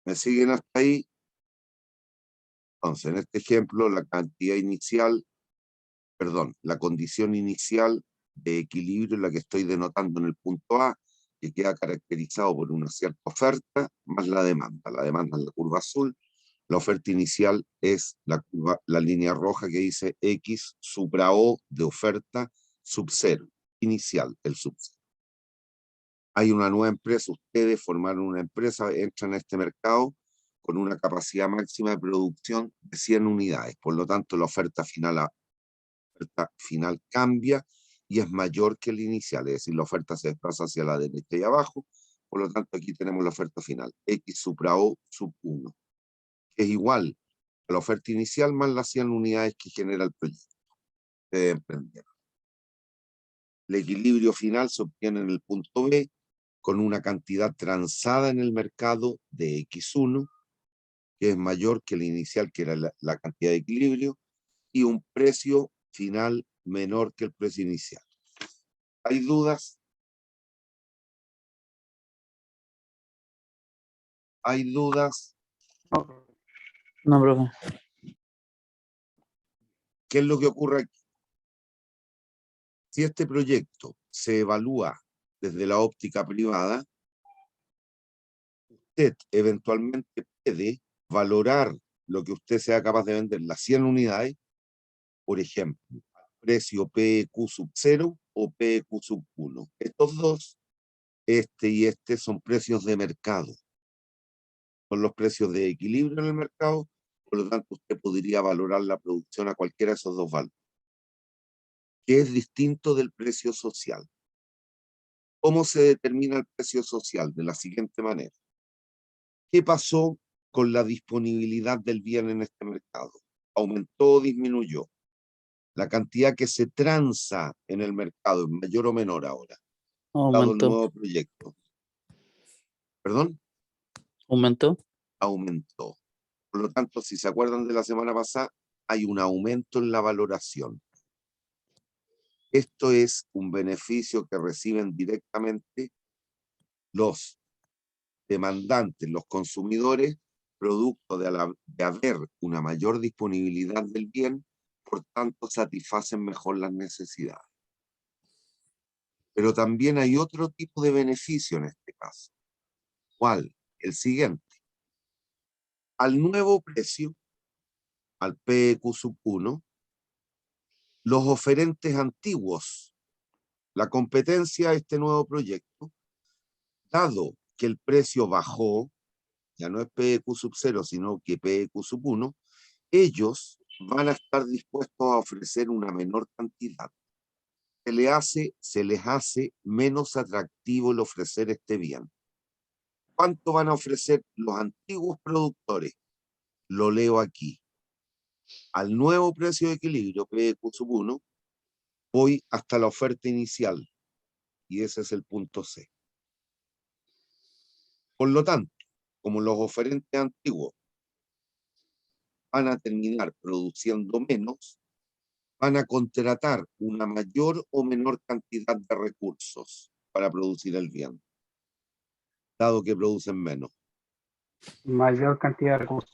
¿Me siguen hasta ahí? Entonces, en este ejemplo, la condición inicial de equilibrio, la que estoy denotando en el punto A, que queda caracterizado por una cierta oferta, más la demanda. La demanda es la curva azul. La oferta inicial es la línea roja que dice X supra O de oferta sub cero. Inicial, el sub cero. Hay una nueva empresa, ustedes formaron una empresa, entran a este mercado con una capacidad máxima de producción de 100 unidades. Por lo tanto, la oferta final cambia y es mayor que el inicial, es decir, la oferta se desplaza hacia la derecha y abajo. Por lo tanto, aquí tenemos la oferta final, X supra O sub 1, que es igual a la oferta inicial más las 100 unidades que genera el proyecto de emprendedor. El equilibrio final se obtiene en el punto B con una cantidad transada en el mercado de X1, que es mayor que el inicial, que era la cantidad de equilibrio, y un precio final menor que el precio inicial. ¿Hay dudas? ¿Hay dudas? No, profe. ¿Qué es lo que ocurre aquí? Si este proyecto se evalúa desde la óptica privada, usted eventualmente puede valorar lo que usted sea capaz de vender, las 100 unidades, por ejemplo, precio PQ sub 0 o PQ sub 1. Estos dos, este y este, son precios de mercado. Son los precios de equilibrio en el mercado, por lo tanto usted podría valorar la producción a cualquiera de esos dos valores, que es distinto del precio social. ¿Cómo se determina el precio social? De la siguiente manera. ¿Qué pasó con la disponibilidad del bien en este mercado? ¿Aumentó o disminuyó? La cantidad que se transa en el mercado es mayor o menor ahora, dado el Aumentó. nuevo proyecto. ¿Perdón? Aumentó. Aumentó. Por lo tanto, si se acuerdan de la semana pasada, hay un aumento en la valoración. Esto es un beneficio que reciben directamente los demandantes, los consumidores, producto de haber una mayor disponibilidad del bien, por tanto satisfacen mejor las necesidades. Pero también hay otro tipo de beneficio en este caso. ¿Cuál? El siguiente. Al nuevo precio, al PQ sub 1, los oferentes antiguos, la competencia a este nuevo proyecto, dado que el precio bajó, ya no es PQ sub 0, sino que PQ sub 1, ellos van a estar dispuestos a ofrecer una menor cantidad. Se les hace menos atractivo el ofrecer este bien. ¿Cuánto van a ofrecer los antiguos productores? Lo leo aquí. Al nuevo precio de equilibrio, PQ sub 1, voy hasta la oferta inicial. Y ese es el punto C. Por lo tanto, como los oferentes antiguos van a terminar produciendo menos, van a contratar una mayor o menor cantidad de recursos para producir el bien, dado que producen menos. Mayor cantidad de recursos.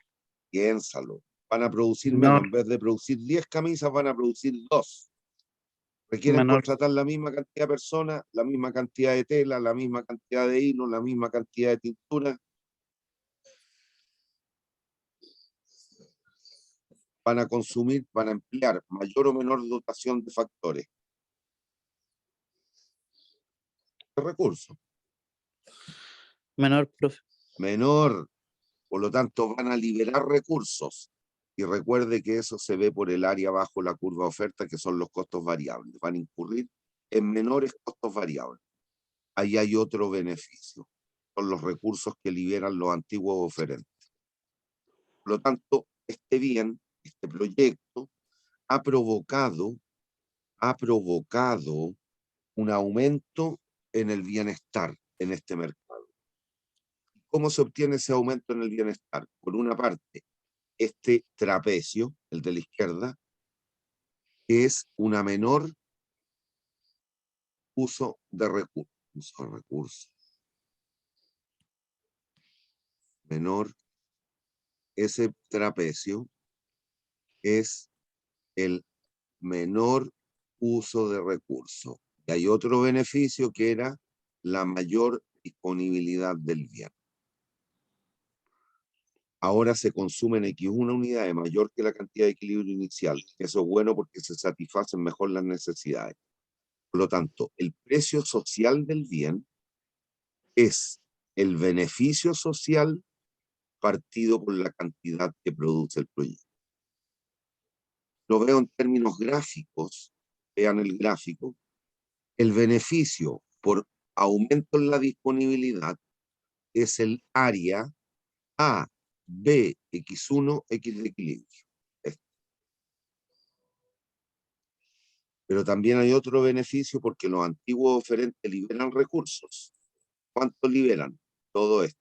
Piénsalo. Van a producir No. menos. En vez de producir 10 camisas, van a producir 2. Requieren Menor. contratar la misma cantidad de personas, la misma cantidad de tela, la misma cantidad de hilo, la misma cantidad de tintura. Van a consumir, van a emplear mayor o menor dotación de factores. De recursos. Menor, profe. Menor. Por lo tanto, van a liberar recursos. Y recuerde que eso se ve por el área bajo la curva de oferta, que son los costos variables. Van a incurrir en menores costos variables. Ahí hay otro beneficio. Son los recursos que liberan los antiguos oferentes. Por lo tanto, este bien, este proyecto, ha provocado un aumento en el bienestar en este mercado. ¿Cómo se obtiene ese aumento en el bienestar? Por una parte, este trapecio, el de la izquierda, que es una menor uso de recursos. menor, ese trapecio es el menor uso de recursos. Y hay otro beneficio que era la mayor disponibilidad del bien. Ahora se consumen X1 unidades mayor que la cantidad de equilibrio inicial. Eso es bueno porque se satisfacen mejor las necesidades. Por lo tanto, el precio social del bien es el beneficio social partido por la cantidad que produce el proyecto. Lo veo en términos gráficos. Vean el gráfico. El beneficio por aumento en la disponibilidad es el área A, B, X1, X de equilibrio. Pero también hay otro beneficio porque los antiguos oferentes liberan recursos. ¿Cuánto liberan? Todo esto.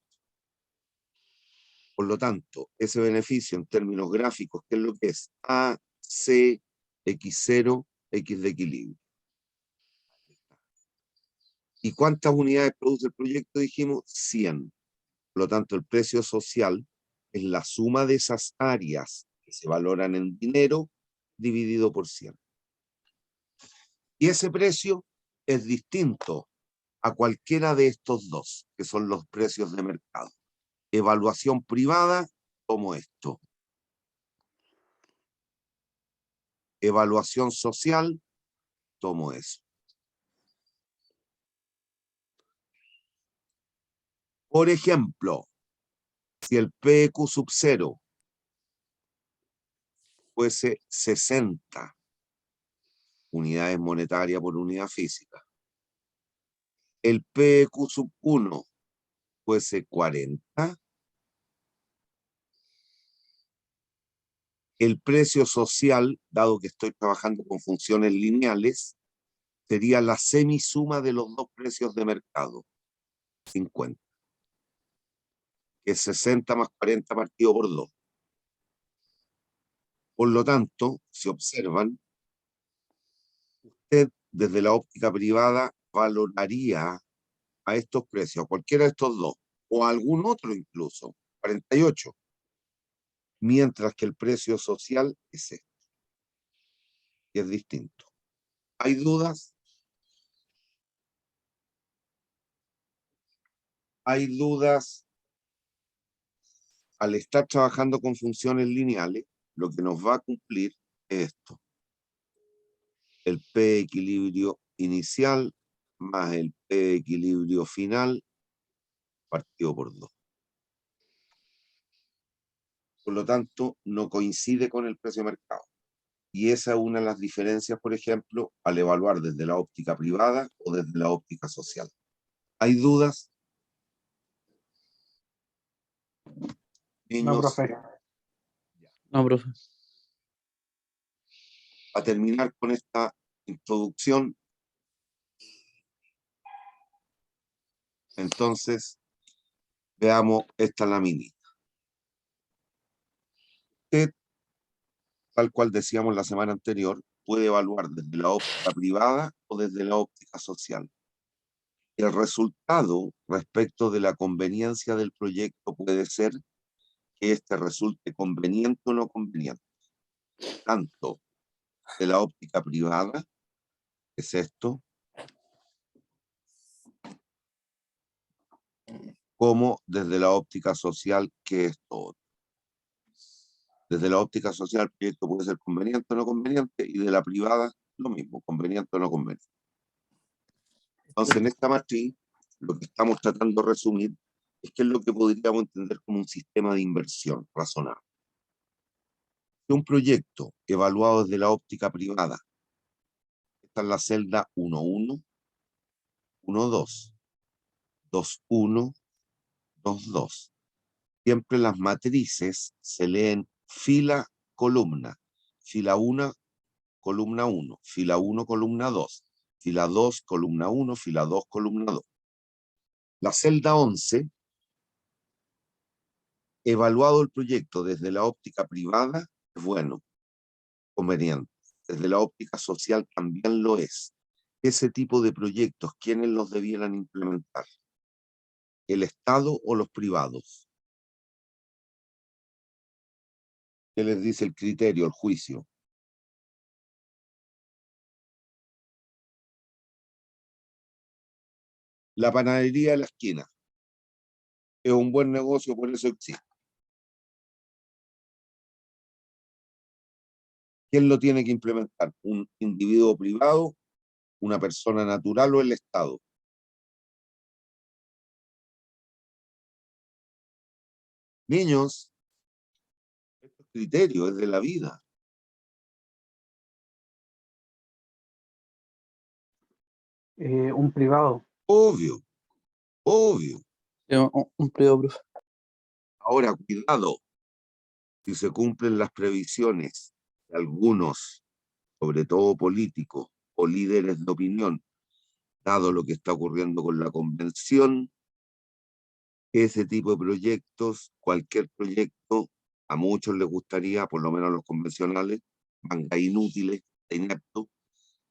Por lo tanto, ese beneficio en términos gráficos, ¿qué es lo que es? A, C, X0, X de equilibrio. ¿Y cuántas unidades produce el proyecto? Dijimos 100. Por lo tanto, el precio social es la suma de esas áreas que se valoran en dinero dividido por 100. Y ese precio es distinto a cualquiera de estos dos, que son los precios de mercado. Evaluación privada, como esto. Evaluación social, tomo eso. Por ejemplo, si el PQ sub 0 fuese 60 unidades monetarias por unidad física, el PQ sub 1 fuese 40, el precio social, dado que estoy trabajando con funciones lineales, sería la semisuma de los dos precios de mercado, 50. Que es 60 más 40 partido por 2. Por lo tanto, si observan, usted desde la óptica privada valoraría a estos precios, a cualquiera de estos dos, o a algún otro incluso, 48, mientras que el precio social es este, y es distinto. ¿Hay dudas? ¿Hay dudas? Al estar trabajando con funciones lineales, lo que nos va a cumplir es esto. El P equilibrio inicial más el P equilibrio final partido por 2. Por lo tanto, no coincide con el precio de mercado. Y esa es una de las diferencias, por ejemplo, al evaluar desde la óptica privada o desde la óptica social. ¿Hay dudas? Niños, No, profe. No, profe. a terminar con esta introducción, entonces, veamos esta laminita. Usted, tal cual decíamos la semana anterior, puede evaluar desde la óptica privada o desde la óptica social. El resultado respecto de la conveniencia del proyecto puede ser que este resulte conveniente o no conveniente, tanto de la óptica privada, que es esto, como desde la óptica social, que es todo. Desde la óptica social, el proyecto puede ser conveniente o no conveniente, y de la privada, lo mismo, conveniente o no conveniente. Entonces, en esta matriz, lo que estamos tratando de resumir es que es lo que podríamos entender como un sistema de inversión razonable. Un proyecto evaluado desde la óptica privada, esta es la celda 1.1, 1.2, 2.1, 2.2. Siempre las matrices se leen fila, columna. Fila 1, columna 1. Fila 1, columna 2. Fila 2, columna 1. Fila 2, columna 2. La celda 11, evaluado el proyecto desde la óptica privada, es bueno, conveniente. Desde la óptica social también lo es. Ese tipo de proyectos, ¿quiénes los debieran implementar? ¿El Estado o los privados? ¿Qué les dice el criterio, el juicio? La panadería de la esquina es un buen negocio, por eso existe. ¿Quién lo tiene que implementar? ¿Un individuo privado, una persona natural o el Estado? Niños, este criterio es de la vida. Un privado. Obvio, obvio. Un privado, profe. Ahora, cuidado, si se cumplen las previsiones de algunos, sobre todo políticos o líderes de opinión, dado lo que está ocurriendo con la convención, ese tipo de proyectos, cualquier proyecto, a muchos les gustaría, por lo menos a los convencionales, manga inútiles, ineptos,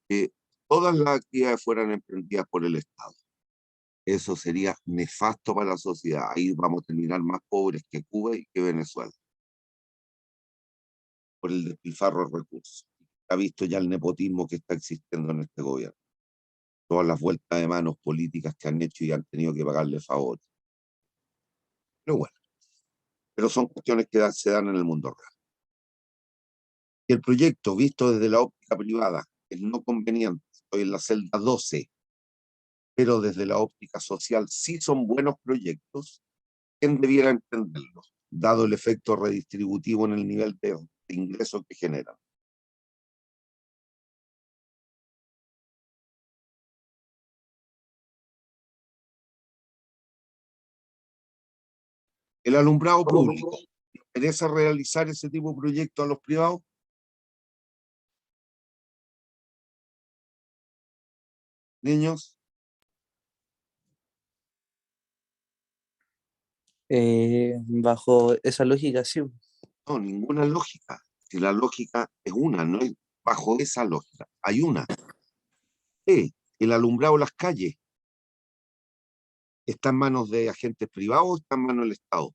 que todas las actividades fueran emprendidas por el Estado. Eso sería nefasto para la sociedad. Ahí vamos a terminar más pobres que Cuba y que Venezuela, por el despilfarro de recursos. Ha visto ya el nepotismo que está existiendo en este gobierno. Todas las vueltas de manos políticas que han hecho y han tenido que pagarle favores. Pero bueno, pero son cuestiones que se dan en el mundo real. Y el proyecto, visto desde la óptica privada, es no conveniente. Estoy en la celda 12, pero desde la óptica social sí son buenos proyectos. ¿Quién debiera entenderlos, dado el efecto redistributivo en el nivel de ingresos que generan? El alumbrado público, ¿interesa realizar ese tipo de proyectos a los privados? Niños, Bajo esa lógica, sí. no, ninguna lógica. Si la lógica es una, no es bajo esa lógica. Hay una. El alumbrado de las calles está en manos de agentes privados o está en manos del Estado.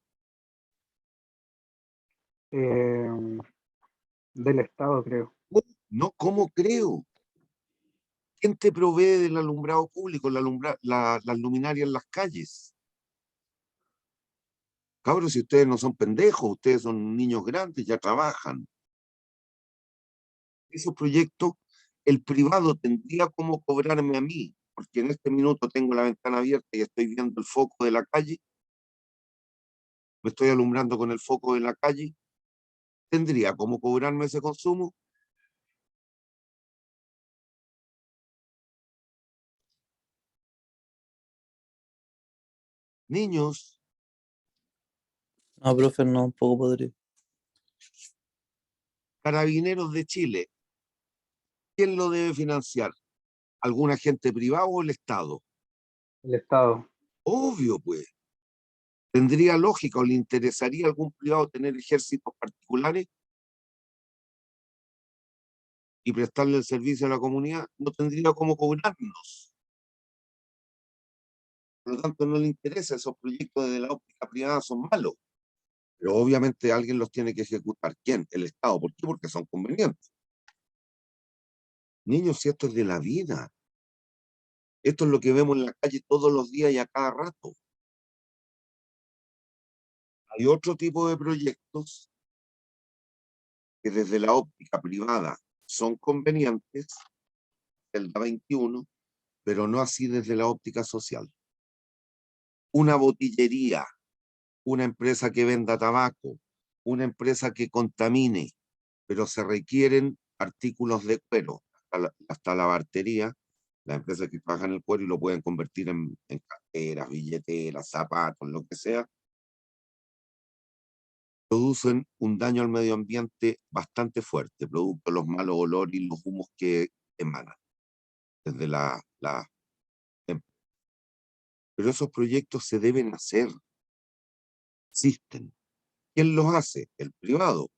Del Estado, creo. No, ¿cómo creo? ¿Quién te provee del alumbrado público, las luminarias en las calles? Cabros, si ustedes no son pendejos, ustedes son niños grandes, ya trabajan. Esos proyectos, el privado tendría como cobrarme a mí, porque en este minuto tengo la ventana abierta y estoy viendo el foco de la calle, me estoy alumbrando con el foco de la calle, ¿tendría como cobrarme ese consumo? Niños, No, profe, no, un poco podría. Carabineros de Chile, ¿quién lo debe financiar? ¿Algún agente privado o el Estado? El Estado. Obvio, pues. ¿Tendría lógica o le interesaría a algún privado tener ejércitos particulares y prestarle el servicio a la comunidad? No tendría cómo cobrarnos. Por lo tanto, no le interesa. Esos proyectos de la óptica privada son malos. Pero obviamente alguien los tiene que ejecutar. ¿Quién? El Estado. ¿Por qué? Porque son convenientes. Niños, si esto es de la vida. Esto es lo que vemos en la calle todos los días y a cada rato. Hay otro tipo de proyectos que desde la óptica privada son convenientes, el 21, pero no así desde la óptica social. Una botillería, una empresa que venda tabaco, una empresa que contamine, pero se requieren artículos de cuero, hasta la bartería, las empresas que trabajan el cuero y lo pueden convertir en carteras, billeteras, zapatos, lo que sea, producen un daño al medio ambiente bastante fuerte, producto de los malos olores y los humos que emanan desde la. Pero esos proyectos se deben hacer, existen. ¿Quién los hace? El privado.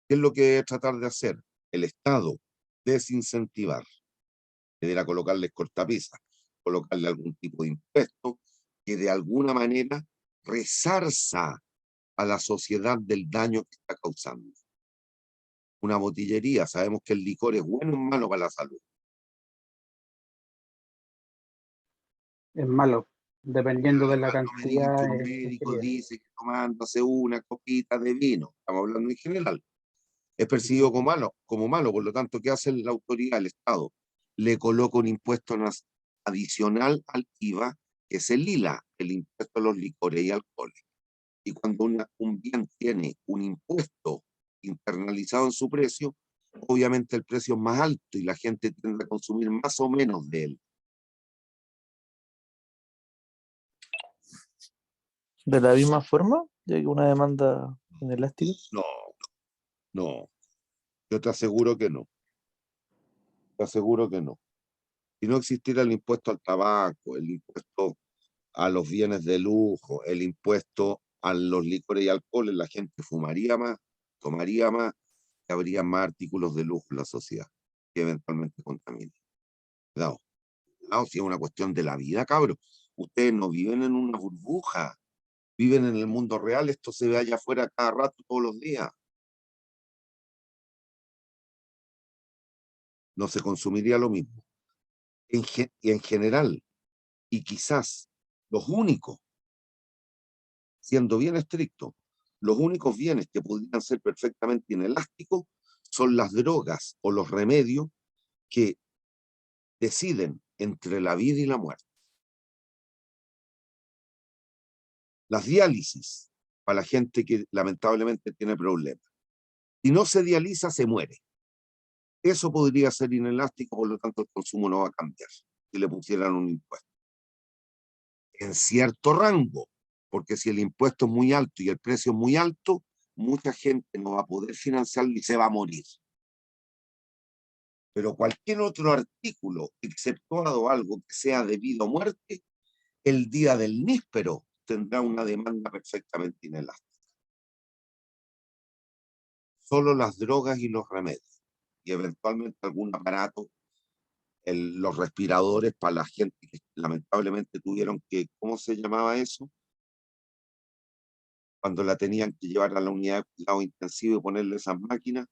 ¿Qué es lo que debe tratar de hacer? El Estado, desincentivar. Deberá colocarles cortapisas, colocarle algún tipo de impuesto que de alguna manera resarza a la sociedad del daño que está causando. una botillería. Sabemos que el licor es bueno o malo para la salud. Es malo, dependiendo de la No me digan cantidad que un médico ingerida. dice que tomándose una copita de vino, estamos hablando en general, es percibido como malo, por lo tanto, ¿qué hace la autoridad, el Estado? Le coloca un impuesto adicional al IVA, que es el ILA, el impuesto a los licores y alcoholes. Y cuando un bien tiene un impuesto internalizado en su precio, obviamente el precio es más alto y la gente tiende a consumir más o menos de él. De la misma forma, ya que una demanda inelástica. No, no, yo te aseguro que no. Te aseguro que no. Si no existiera el impuesto al tabaco, el impuesto a los bienes de lujo, el impuesto a los licores y alcoholes, la gente fumaría más, tomaría más, y habría más artículos de lujo en la sociedad que eventualmente contaminan. Cuidado, cuidado, si es una cuestión de la vida, cabros. Ustedes no viven en una burbuja, viven en el mundo real, esto se ve allá afuera cada rato, todos los días. No se consumiría lo mismo. Y en general, y quizás los únicos, siendo bien estricto, los únicos bienes que podrían ser perfectamente inelásticos son las drogas o los remedios que deciden entre la vida y la muerte. Las diálisis, para la gente que lamentablemente tiene problemas. Si no se dializa, se muere. Eso podría ser inelástico, por lo tanto el consumo no va a cambiar si le pusieran un impuesto. En cierto rango, porque si el impuesto es muy alto y el precio es muy alto, mucha gente no va a poder financiarlo y se va a morir. Pero cualquier otro artículo, exceptuado algo que sea debido a muerte, el día del níspero tendrá una demanda perfectamente inelástica. Solo las drogas y los remedios, y eventualmente algún aparato, los respiradores para la gente que lamentablemente tuvieron que, ¿cómo se llamaba eso? Cuando la tenían que llevar a la unidad de cuidado intensivo y ponerle esas máquinas,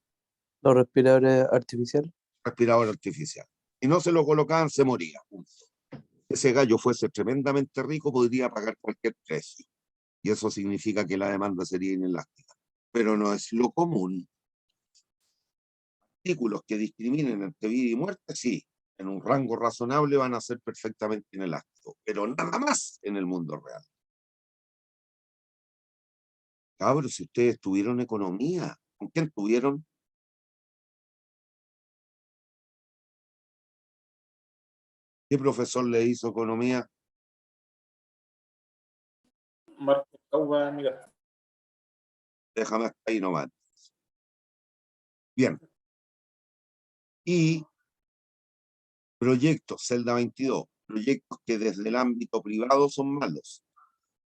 Los respiradores artificiales. respirador artificial. Y no se lo colocaban, se moría. Punto. Ese gallo fuese tremendamente rico, podría pagar cualquier precio. Y eso significa que la demanda sería inelástica. Pero no es lo común. Artículos que discriminen entre vida y muerte, sí, en un rango razonable van a ser perfectamente inelásticos, pero nada más en el mundo real. Cabros, si ustedes tuvieron economía, ¿con quién tuvieron? ¿Qué profesor le hizo economía? Marco Cauba, amiga. Déjame hasta ahí nomás. Bien. Y proyectos, celda 22, proyectos que desde el ámbito privado son malos,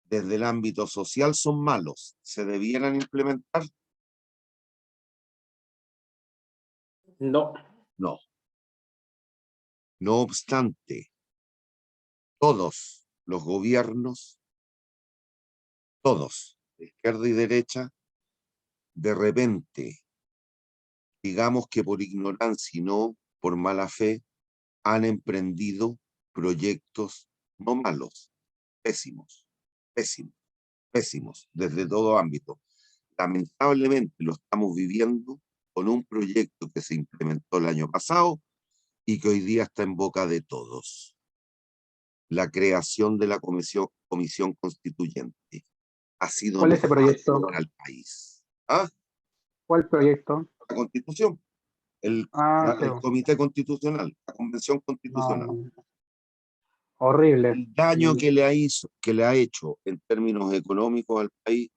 desde el ámbito social son malos, ¿se debieran implementar? No. No. No obstante, todos los gobiernos, todos, de izquierda y derecha, de repente, digamos que por ignorancia y no por mala fe, han emprendido proyectos no malos, pésimos, pésimos, pésimos, desde todo ámbito. Lamentablemente lo estamos viviendo con un proyecto que se implementó el año pasado y que hoy día está en boca de todos. La creación de la comisión constituyente ha sido ¿Cuál es ese proyecto? para el país. ¿Ah? ¿Cuál proyecto? La constitución, Ah, sí, el comité constitucional, la convención constitucional. no, horrible. El daño que le ha hecho en términos económicos al país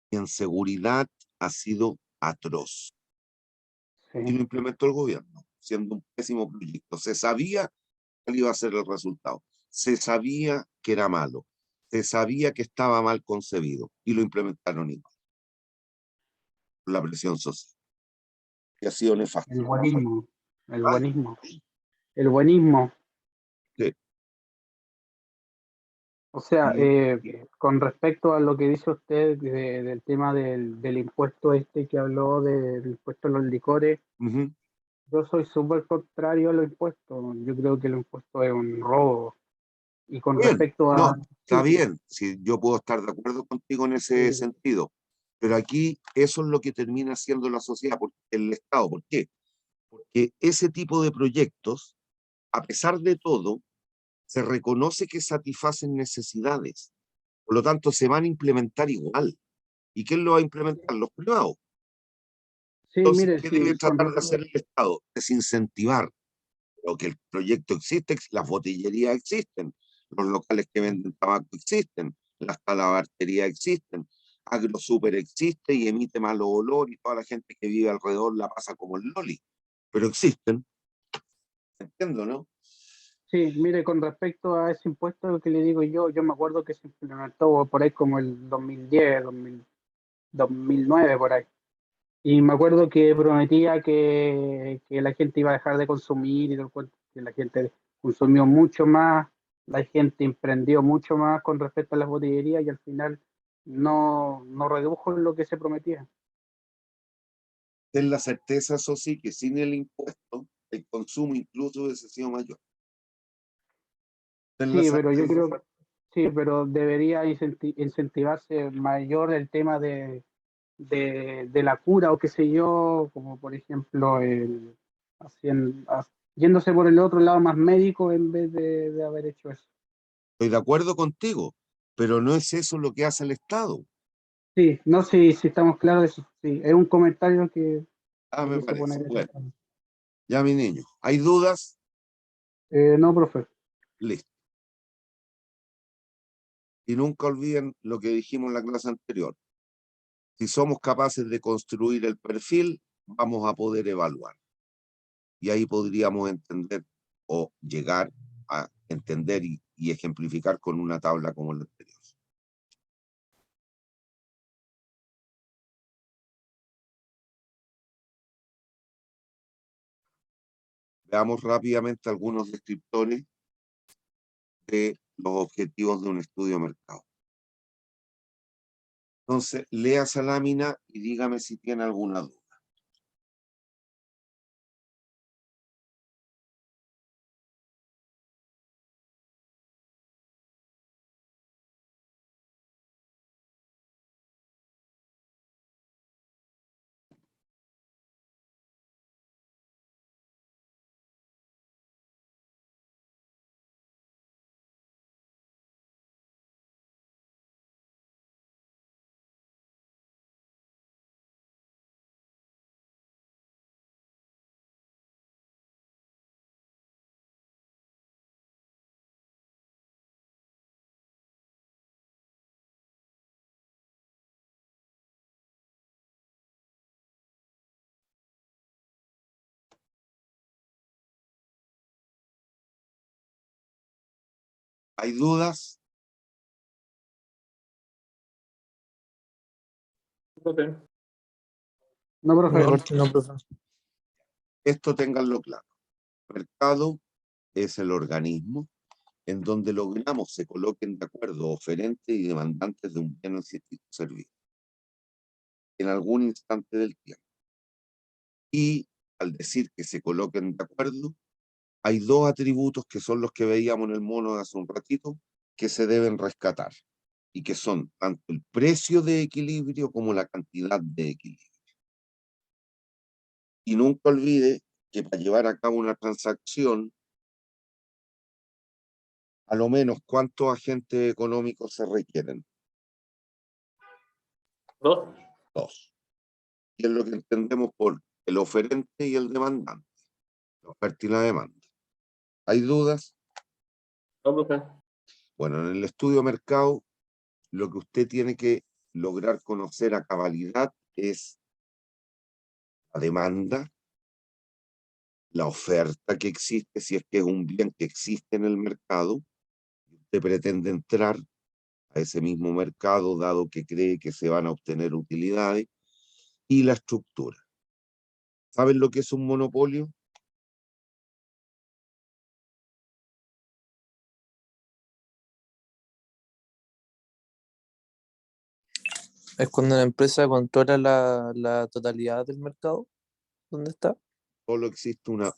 y en seguridad ha sido atroz. Y Sí. lo implementó el gobierno, siendo un pésimo proyecto. Se sabía cuál iba a ser el resultado. Se sabía que era malo. Se sabía que estaba mal concebido. Y lo implementaron igual. Por la presión social. Y ha sido nefasto. El buenismo. El ¿Ah? buenismo. El buenismo. Sí. O sea, Y- con respecto a lo que dice usted del tema del impuesto este que habló del impuesto a los licores, Ujú. yo soy súper contrario a los impuestos. Yo creo que los impuestos es un robo. Y con Bien, respecto a... no, está Sí, bien, si yo puedo estar de acuerdo contigo en ese sí, sentido, pero aquí eso es lo que termina siendo la sociedad, el Estado. ¿Por qué? Porque ese tipo de proyectos, a pesar de todo, se reconoce que satisfacen necesidades. Por lo tanto, se van a implementar igual. ¿Y quién lo va a implementar? Los privados. sí, Entonces, mire, ¿qué sí, debe tratar de hacer el Estado? Desincentivar. Lo que el proyecto existe, las botillerías existen, los locales que venden tabaco existen, las talabarterías existen, AgroSuper existe y emite malo olor y toda la gente que vive alrededor la pasa como el loli. Pero existen, entiendo, ¿no? sí, mire, con respecto a ese impuesto que le digo yo me acuerdo que se implementó por ahí como el 2010, 2009, por ahí. Y me acuerdo que prometía que la gente iba a dejar de consumir y todo el cuento, que la gente consumió mucho más, la gente emprendió mucho más con respecto a las botillerías y al final no redujo lo que se prometía. Ten la certeza, eso sí, que sin el impuesto, el consumo incluso hubiese sido mayor. Ten la Sí, pero yo certeza. creo que sí, pero debería incentivarse mayor el tema de la cura o qué sé yo, como por ejemplo yéndose por el otro lado más médico en vez de haber hecho eso. Estoy de acuerdo contigo, pero no es eso lo que hace el Estado. Sí, no sé si estamos claros de eso. Sí, es un comentario que Ah, le me quise parece. poner. Bueno, ya mi niño, ¿hay dudas? No, profe. Listo. Y nunca olviden lo que dijimos en la clase anterior. Si somos capaces de construir el perfil, vamos a poder evaluar. Y ahí podríamos entender o llegar a entender y ejemplificar con una tabla como la anterior. Veamos rápidamente algunos descriptores de los objetivos de un estudio de mercado. Entonces, lea esa lámina y dígame si tiene alguna duda. ¿Hay dudas? Profe. No, Por mi profe. parte no, profe. Esto ténganlo claro. El mercado es el organismo en donde logramos se coloquen de acuerdo oferentes y demandantes de un bien o servicio en algún instante del tiempo. Y al decir que se coloquen de acuerdo, hay dos atributos que son los que veíamos en el mono de hace un ratito que se deben rescatar y que son tanto el precio de equilibrio como la cantidad de equilibrio. Y nunca olvide que para llevar a cabo una transacción, a lo menos cuántos agentes económicos se requieren. 2. Dos. Y es lo que entendemos por el oferente y el demandante, la oferta y la demanda. ¿Hay dudas? No, profe. Bueno, en el estudio de mercado, lo que usted tiene que lograr conocer a cabalidad es la demanda, la oferta que existe, si es que es un bien que existe en el mercado, usted pretende entrar a ese mismo mercado dado que cree que se van a obtener utilidades, y la estructura. ¿Saben lo que es un monopolio? Es cuando la empresa controla la totalidad del mercado. ¿Dónde está? Solo existe una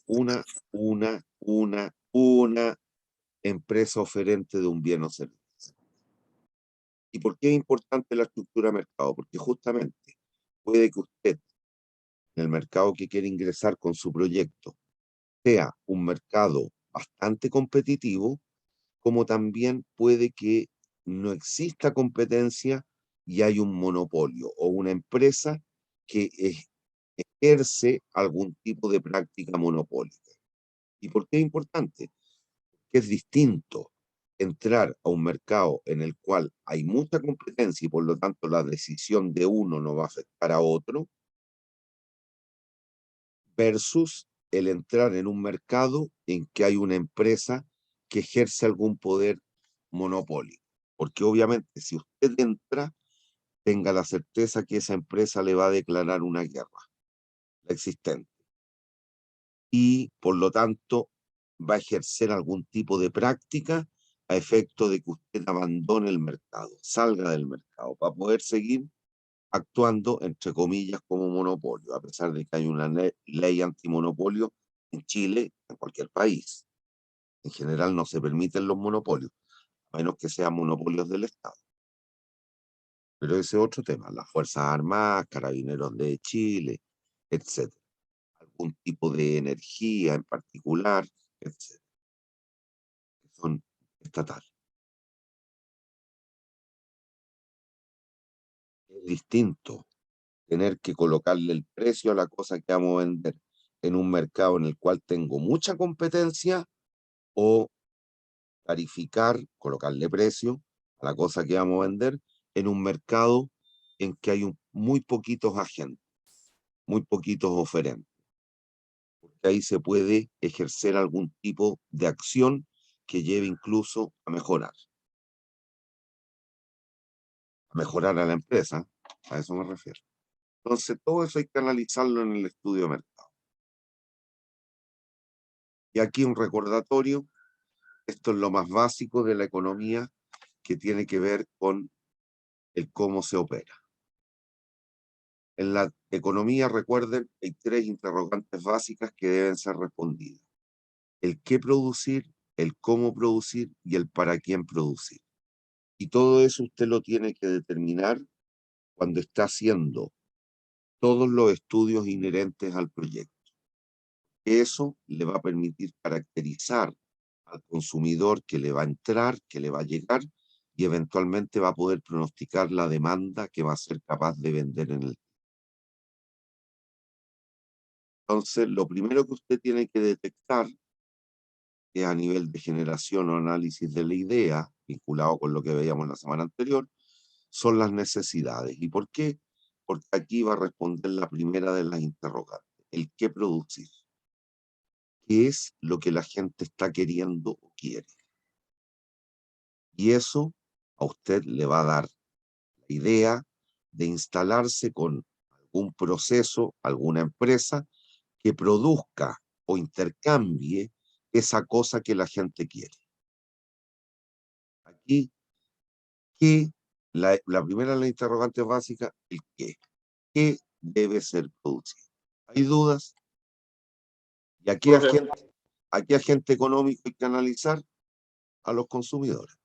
empresa oferente de un bien o servicio. ¿Y por qué es importante la estructura de mercado? Porque justamente puede que usted, en el mercado que quiere ingresar con su proyecto, sea un mercado bastante competitivo, como también puede que no exista competencia y hay un monopolio o una empresa que ejerce algún tipo de práctica monopólica. ¿Y por qué es importante? Que es distinto entrar a un mercado en el cual hay mucha competencia y por lo tanto la decisión de uno no va a afectar a otro, versus el entrar en un mercado en que hay una empresa que ejerce algún poder monopólico. Porque obviamente si usted entra, tenga la certeza que esa empresa le va a declarar una guerra, la existente. Y por lo tanto va a ejercer algún tipo de práctica a efecto de que usted abandone el mercado, salga del mercado, para poder seguir actuando, entre comillas, como monopolio, a pesar de que hay una ley antimonopolio en Chile, en cualquier país. En general no se permiten los monopolios, a menos que sean monopolios del Estado. Pero ese es otro tema, las Fuerzas Armadas, Carabineros de Chile, etc. Algún tipo de energía en particular, etc. Que son estatales. Es distinto tener que colocarle el precio a la cosa que vamos a vender en un mercado en el cual tengo mucha competencia o tarificar, colocarle precio a la cosa que vamos a vender en un mercado en que hay muy poquitos agentes, muy poquitos oferentes. Porque ahí se puede ejercer algún tipo de acción que lleve incluso a mejorar a la empresa, a eso me refiero. Entonces, todo eso hay que analizarlo en el estudio de mercado. Y aquí un recordatorio, esto es lo más básico de la economía que tiene que ver con el cómo se opera. En la economía, recuerden, hay 3 interrogantes básicas que deben ser respondidas. El qué producir, el cómo producir y el para quién producir. Y todo eso usted lo tiene que determinar cuando está haciendo todos los estudios inherentes al proyecto. Eso le va a permitir caracterizar al consumidor que le va a entrar, que le va a llegar y eventualmente va a poder pronosticar la demanda que va a ser capaz de vender en el. Entonces, lo primero que usted tiene que detectar es a nivel de generación o análisis de la idea, vinculado con lo que veíamos la semana anterior, son las necesidades. ¿Y por qué? Porque aquí va a responder la primera de las interrogantes, el qué producir. ¿Qué es lo que la gente está queriendo o quiere? Y eso a usted le va a dar la idea de instalarse con algún proceso, alguna empresa que produzca o intercambie esa cosa que la gente quiere. Aquí, ¿qué? La primera de las interrogantes básicas, el qué. ¿Qué debe ser producido? ¿Hay dudas? ¿Y a qué agente económico hay que analizar? A los consumidores.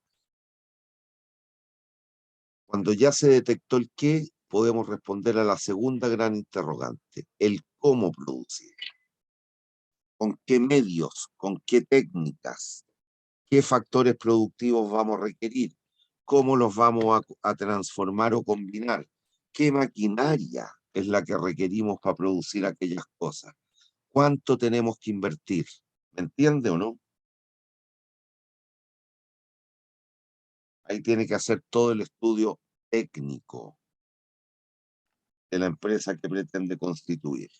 Cuando ya se detectó el qué, podemos responder a la segunda gran interrogante, el cómo producir. ¿Con qué medios? ¿Con qué técnicas? ¿Qué factores productivos vamos a requerir? ¿Cómo los vamos a transformar o combinar? ¿Qué maquinaria es la que requerimos para producir aquellas cosas? ¿Cuánto tenemos que invertir? ¿Me entiende o no? Ahí tiene que hacer todo el estudio técnico de la empresa que pretende constituir.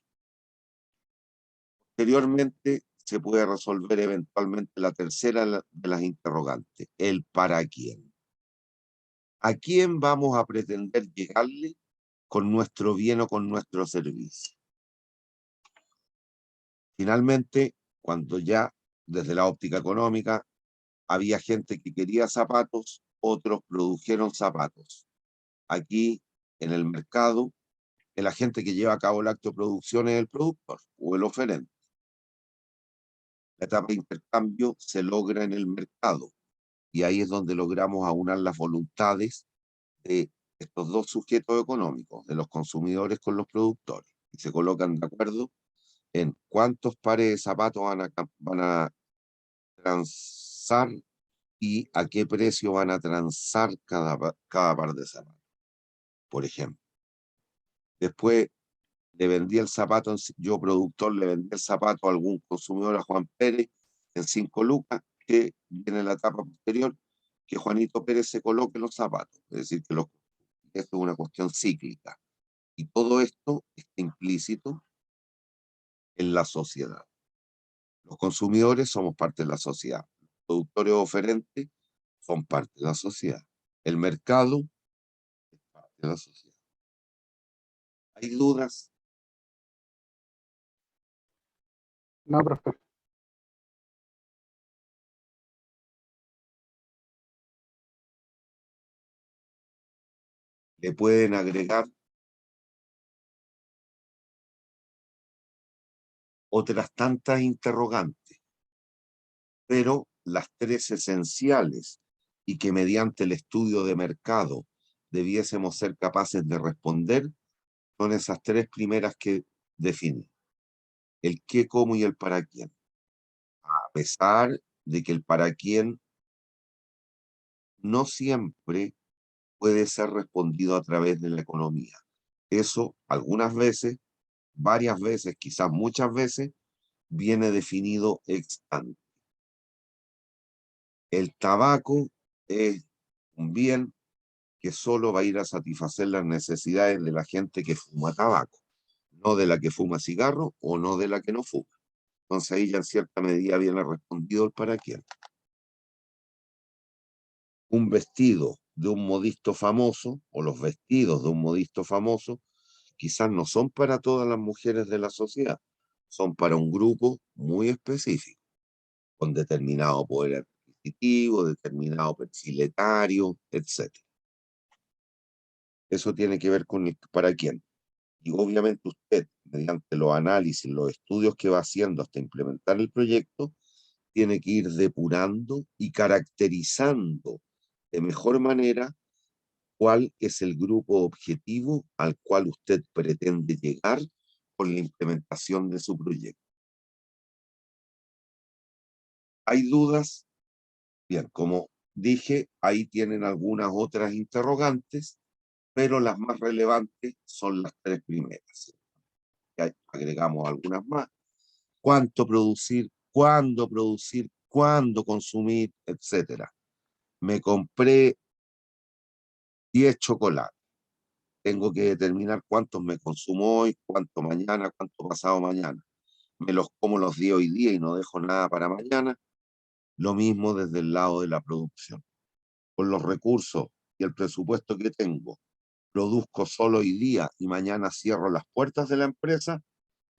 Posteriormente se puede resolver eventualmente la tercera de las interrogantes, el para quién. ¿A quién vamos a pretender llegarle con nuestro bien o con nuestro servicio? Finalmente, cuando ya desde la óptica económica había gente que quería zapatos, otros produjeron zapatos. Aquí en el mercado, el agente que lleva a cabo el acto de producción es el productor o el oferente. La etapa de intercambio se logra en el mercado y ahí es donde logramos aunar las voluntades de estos dos sujetos económicos, de los consumidores con los productores, y se colocan de acuerdo en cuántos pares de zapatos van a transar y a qué precio van a transar cada par de zapatos, por ejemplo. Después le vendí el zapato, yo productor le vendí el zapato a algún consumidor, a Juan Pérez, en 5 lucas, que viene la etapa posterior, que Juanito Pérez se coloque los zapatos. Es decir, que esto es una cuestión cíclica. Y todo esto está implícito en la sociedad. Los consumidores somos parte de la sociedad. Los productores o oferentes son parte de la sociedad. El mercado es parte de la sociedad. ¿Hay dudas? No, profe. Le pueden agregar otras tantas interrogantes, pero las 3 esenciales y que mediante el estudio de mercado debiésemos ser capaces de responder son esas 3 primeras que definen: el qué, cómo y el para quién. A pesar de que el para quién no siempre puede ser respondido a través de la economía. Eso algunas veces, varias veces, quizás muchas veces, viene definido ex ante. El tabaco es un bien que solo va a ir a satisfacer las necesidades de la gente que fuma tabaco, no de la que fuma cigarro o no de la que no fuma. Entonces ahí ya en cierta medida viene respondido el para quién. Un vestido de un modisto famoso, o los vestidos de un modisto famoso, quizás no son para todas las mujeres de la sociedad, son para un grupo muy específico, con determinado poder adquisitivo, determinado perfil etario, etc. Eso tiene que ver con el para quién. Y obviamente usted, mediante los análisis, los estudios que va haciendo hasta implementar el proyecto, tiene que ir depurando y caracterizando de mejor manera cuál es el grupo objetivo al cual usted pretende llegar con la implementación de su proyecto. ¿Hay dudas? Bien, como dije, ahí tienen algunas otras interrogantes, pero las más relevantes son las 3 primeras. Ya agregamos algunas más. ¿Cuánto producir? ¿Cuándo producir? ¿Cuándo consumir? Etcétera. Me compré 10 chocolates. Tengo que determinar cuántos me consumo hoy, cuánto mañana, cuánto pasado mañana. Me los como los 10 hoy día y no dejo nada para mañana. Lo mismo desde el lado de la producción. Con los recursos y el presupuesto que tengo, produzco solo hoy día y mañana cierro las puertas de la empresa,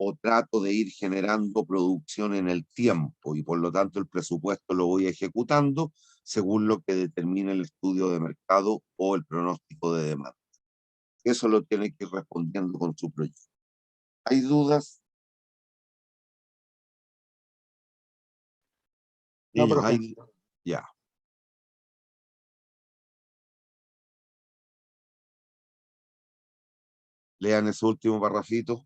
o trato de ir generando producción en el tiempo y por lo tanto el presupuesto lo voy ejecutando según lo que determine el estudio de mercado o el pronóstico de demanda. Eso lo tiene que ir respondiendo con su proyecto. ¿Hay dudas? No, Niños, profe. hay... Ya. Lean ese último parrafito.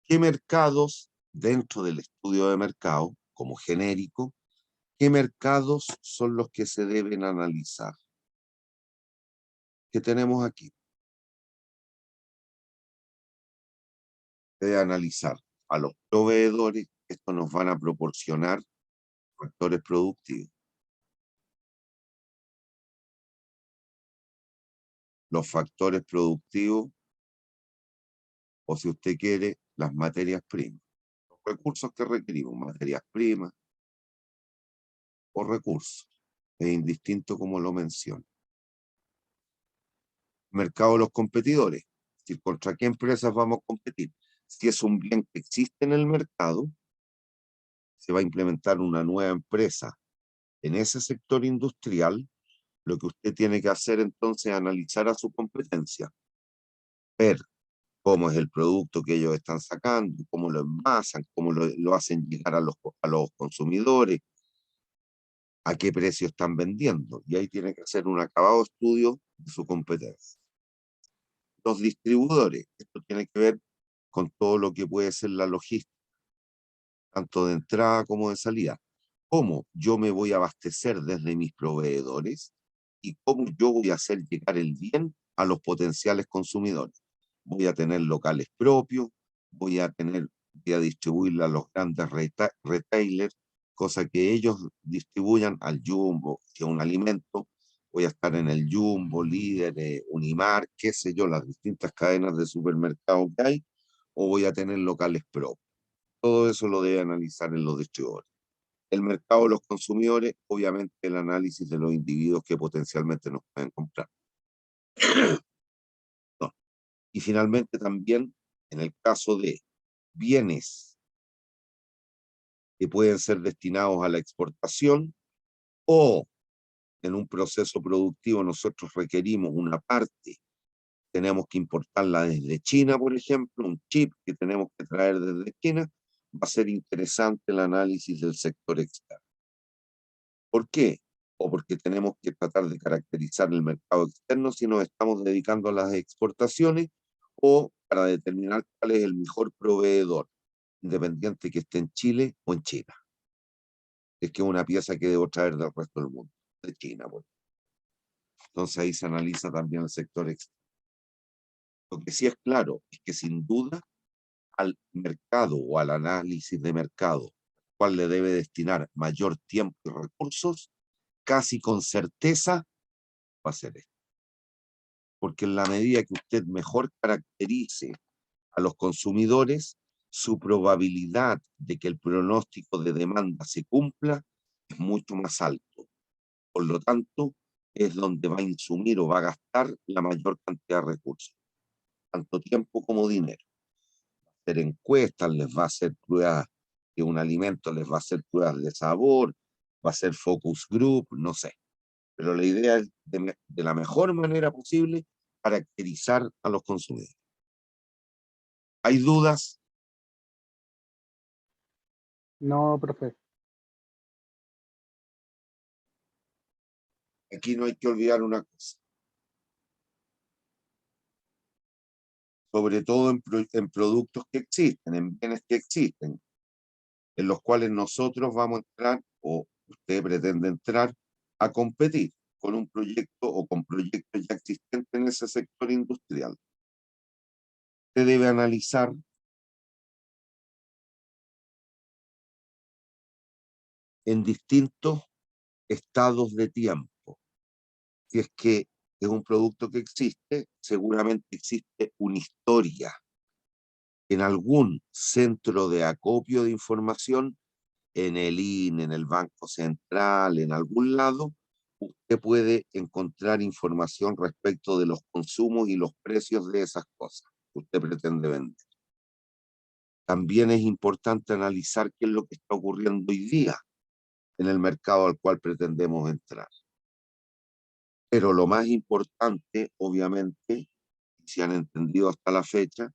¿Qué mercados dentro del estudio de mercado, como genérico, qué mercados son los que se deben analizar? ¿Qué tenemos aquí? De analizar a los proveedores, estos nos van a proporcionar factores productivos. Los factores productivos, o si usted quiere, las materias primas. Los recursos que requerimos, materias primas o recursos. Es indistinto como lo menciono. Mercado de los competidores. decir, ¿contra qué empresas vamos a competir? Si es un bien que existe en el mercado, se va a implementar una nueva empresa en ese sector industrial. Lo que usted tiene que hacer entonces es analizar a su competencia, ver cómo es el producto que ellos están sacando, cómo lo envasan, cómo lo hacen llegar a los consumidores, a qué precio están vendiendo. Y ahí tiene que hacer un acabado estudio de su competencia. Los distribuidores, esto tiene que ver con todo lo que puede ser la logística, tanto de entrada como de salida. Cómo yo me voy a abastecer desde mis proveedores y cómo yo voy a hacer llegar el bien a los potenciales consumidores. Voy a tener locales propios, voy a distribuirla a los grandes retailers, cosa que ellos distribuyan al Jumbo, que es un alimento. Voy a estar en el Jumbo, Líder, Unimar, qué sé yo, las distintas cadenas de supermercados que hay, o voy a tener locales propios. Todo eso lo debe analizar en los distribuidores. El mercado de los consumidores, obviamente el análisis de los individuos que potencialmente nos pueden comprar. No. Y finalmente también, en el caso de bienes que pueden ser destinados a la exportación o en un proceso productivo nosotros requerimos una parte, tenemos que importarla desde China, por ejemplo, un chip que tenemos que traer desde China, va a ser interesante el análisis del sector externo. ¿Por qué? O porque tenemos que tratar de caracterizar el mercado externo si nos estamos dedicando a las exportaciones, o para determinar cuál es el mejor proveedor, independiente que esté en Chile o en China. Es que es una pieza que debo traer del resto del mundo, de China. Pues. Entonces ahí se analiza también el sector externo. Lo que sí es claro es que sin duda al mercado o al análisis de mercado, cual le debe destinar mayor tiempo y recursos, casi con certeza va a ser esto. Porque en la medida que usted mejor caracterice a los consumidores, su probabilidad de que el pronóstico de demanda se cumpla es mucho más alto. Por lo tanto, es donde va a insumir o va a gastar la mayor cantidad de recursos, tanto tiempo como dinero. Va a hacer encuestas, les va a hacer pruebas de un alimento, les va a hacer pruebas de sabor, va a hacer focus group, no sé. Pero la idea es de la mejor manera posible caracterizar a los consumidores. ¿Hay dudas? No, profe. Aquí no hay que olvidar una cosa. Sobre todo en productos que existen, en bienes que existen, en los cuales nosotros vamos a entrar, o usted pretende entrar, a competir con un proyecto o con proyectos ya existentes en ese sector industrial. Usted debe analizar en distintos estados de tiempo. Si es que es un producto que existe, seguramente existe una historia en algún centro de acopio de información, en el INE, en el Banco Central, en algún lado, usted puede encontrar información respecto de los consumos y los precios de esas cosas que usted pretende vender. También es importante analizar qué es lo que está ocurriendo hoy día en el mercado al cual pretendemos entrar. Pero lo más importante, obviamente, si han entendido hasta la fecha,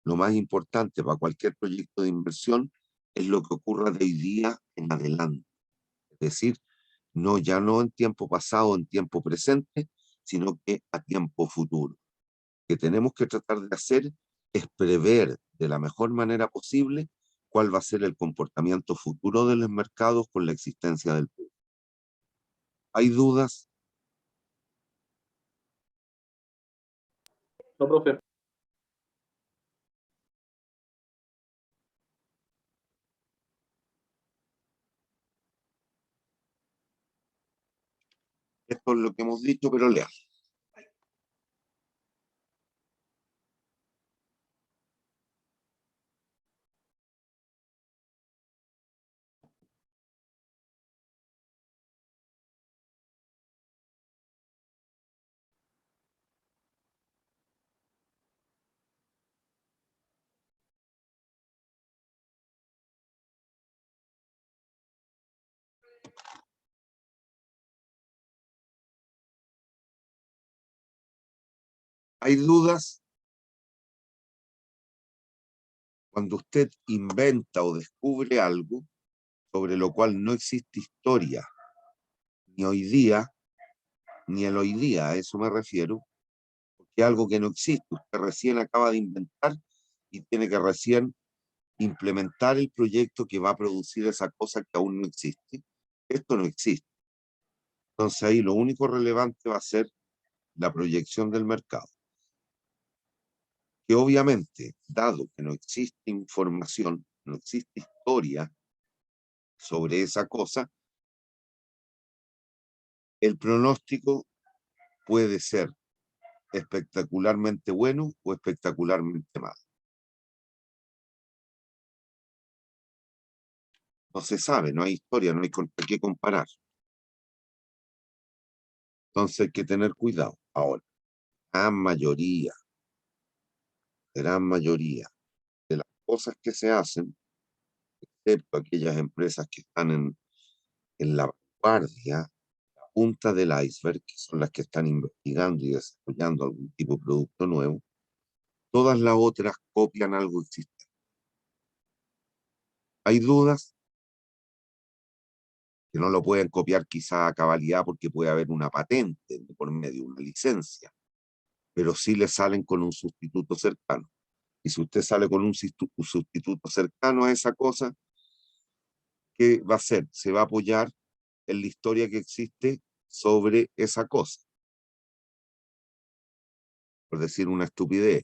lo más importante para cualquier proyecto de inversión es lo que ocurra de hoy día en adelante. Es decir, no ya no en tiempo pasado, en tiempo presente, sino que a tiempo futuro. Lo que tenemos que tratar de hacer es prever de la mejor manera posible cuál va a ser el comportamiento futuro de los mercados con la existencia del público. ¿Hay dudas? No, profe. Esto es lo que hemos dicho, pero lea. Hay dudas cuando usted inventa o descubre algo sobre lo cual no existe historia, ni hoy día, ni el hoy día, a eso me refiero, porque es algo que no existe. Usted recién acaba de inventar y tiene que recién implementar el proyecto que va a producir esa cosa que aún no existe. Esto no existe. Entonces ahí lo único relevante va a ser la proyección del mercado. Que obviamente, dado que no existe información, no existe historia sobre esa cosa, el pronóstico puede ser espectacularmente bueno o espectacularmente malo. No se sabe, no hay historia, no hay contra qué comparar. Entonces hay que tener cuidado. Ahora, gran mayoría de las cosas que se hacen, excepto aquellas empresas que están en la vanguardia, la punta del iceberg, que son las que están investigando y desarrollando algún tipo de producto nuevo, todas las otras copian algo existente. Hay dudas que no lo pueden copiar quizá a cabalidad porque puede haber una patente por medio, una licencia, pero sí le salen con un sustituto cercano. Y si usted sale con un sustituto cercano a esa cosa, ¿qué va a hacer? Se va a apoyar en la historia que existe sobre esa cosa. Por decir una estupidez,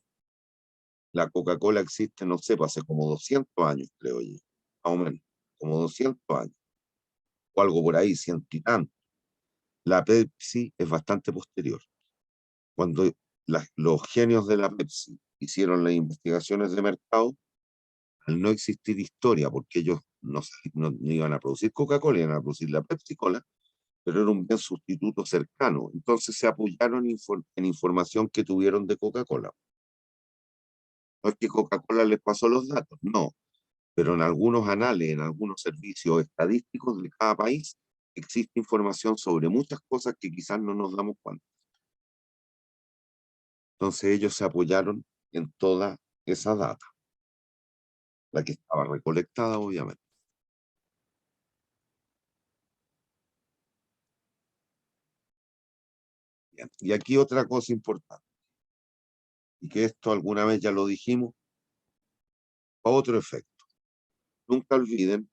la Coca-Cola existe, no sé, hace como 200 años, creo yo, más o menos, como 200 años, o algo por ahí, 100 y tanto. La Pepsi es bastante posterior. Cuando los genios de la Pepsi hicieron las investigaciones de mercado, al no existir historia, porque ellos no iban a producir Coca-Cola, iban a producir la Pepsi-Cola, pero era un bien sustituto cercano. Entonces se apoyaron en información que tuvieron de Coca-Cola. No es que Coca-Cola les pasó los datos, no, pero en algunos anales, en algunos servicios estadísticos de cada país, existe información sobre muchas cosas que quizás no nos damos cuenta. Entonces ellos se apoyaron en toda esa data, la que estaba recolectada, obviamente. Bien. Y aquí otra cosa importante, y que esto alguna vez ya lo dijimos, otro efecto. Nunca olviden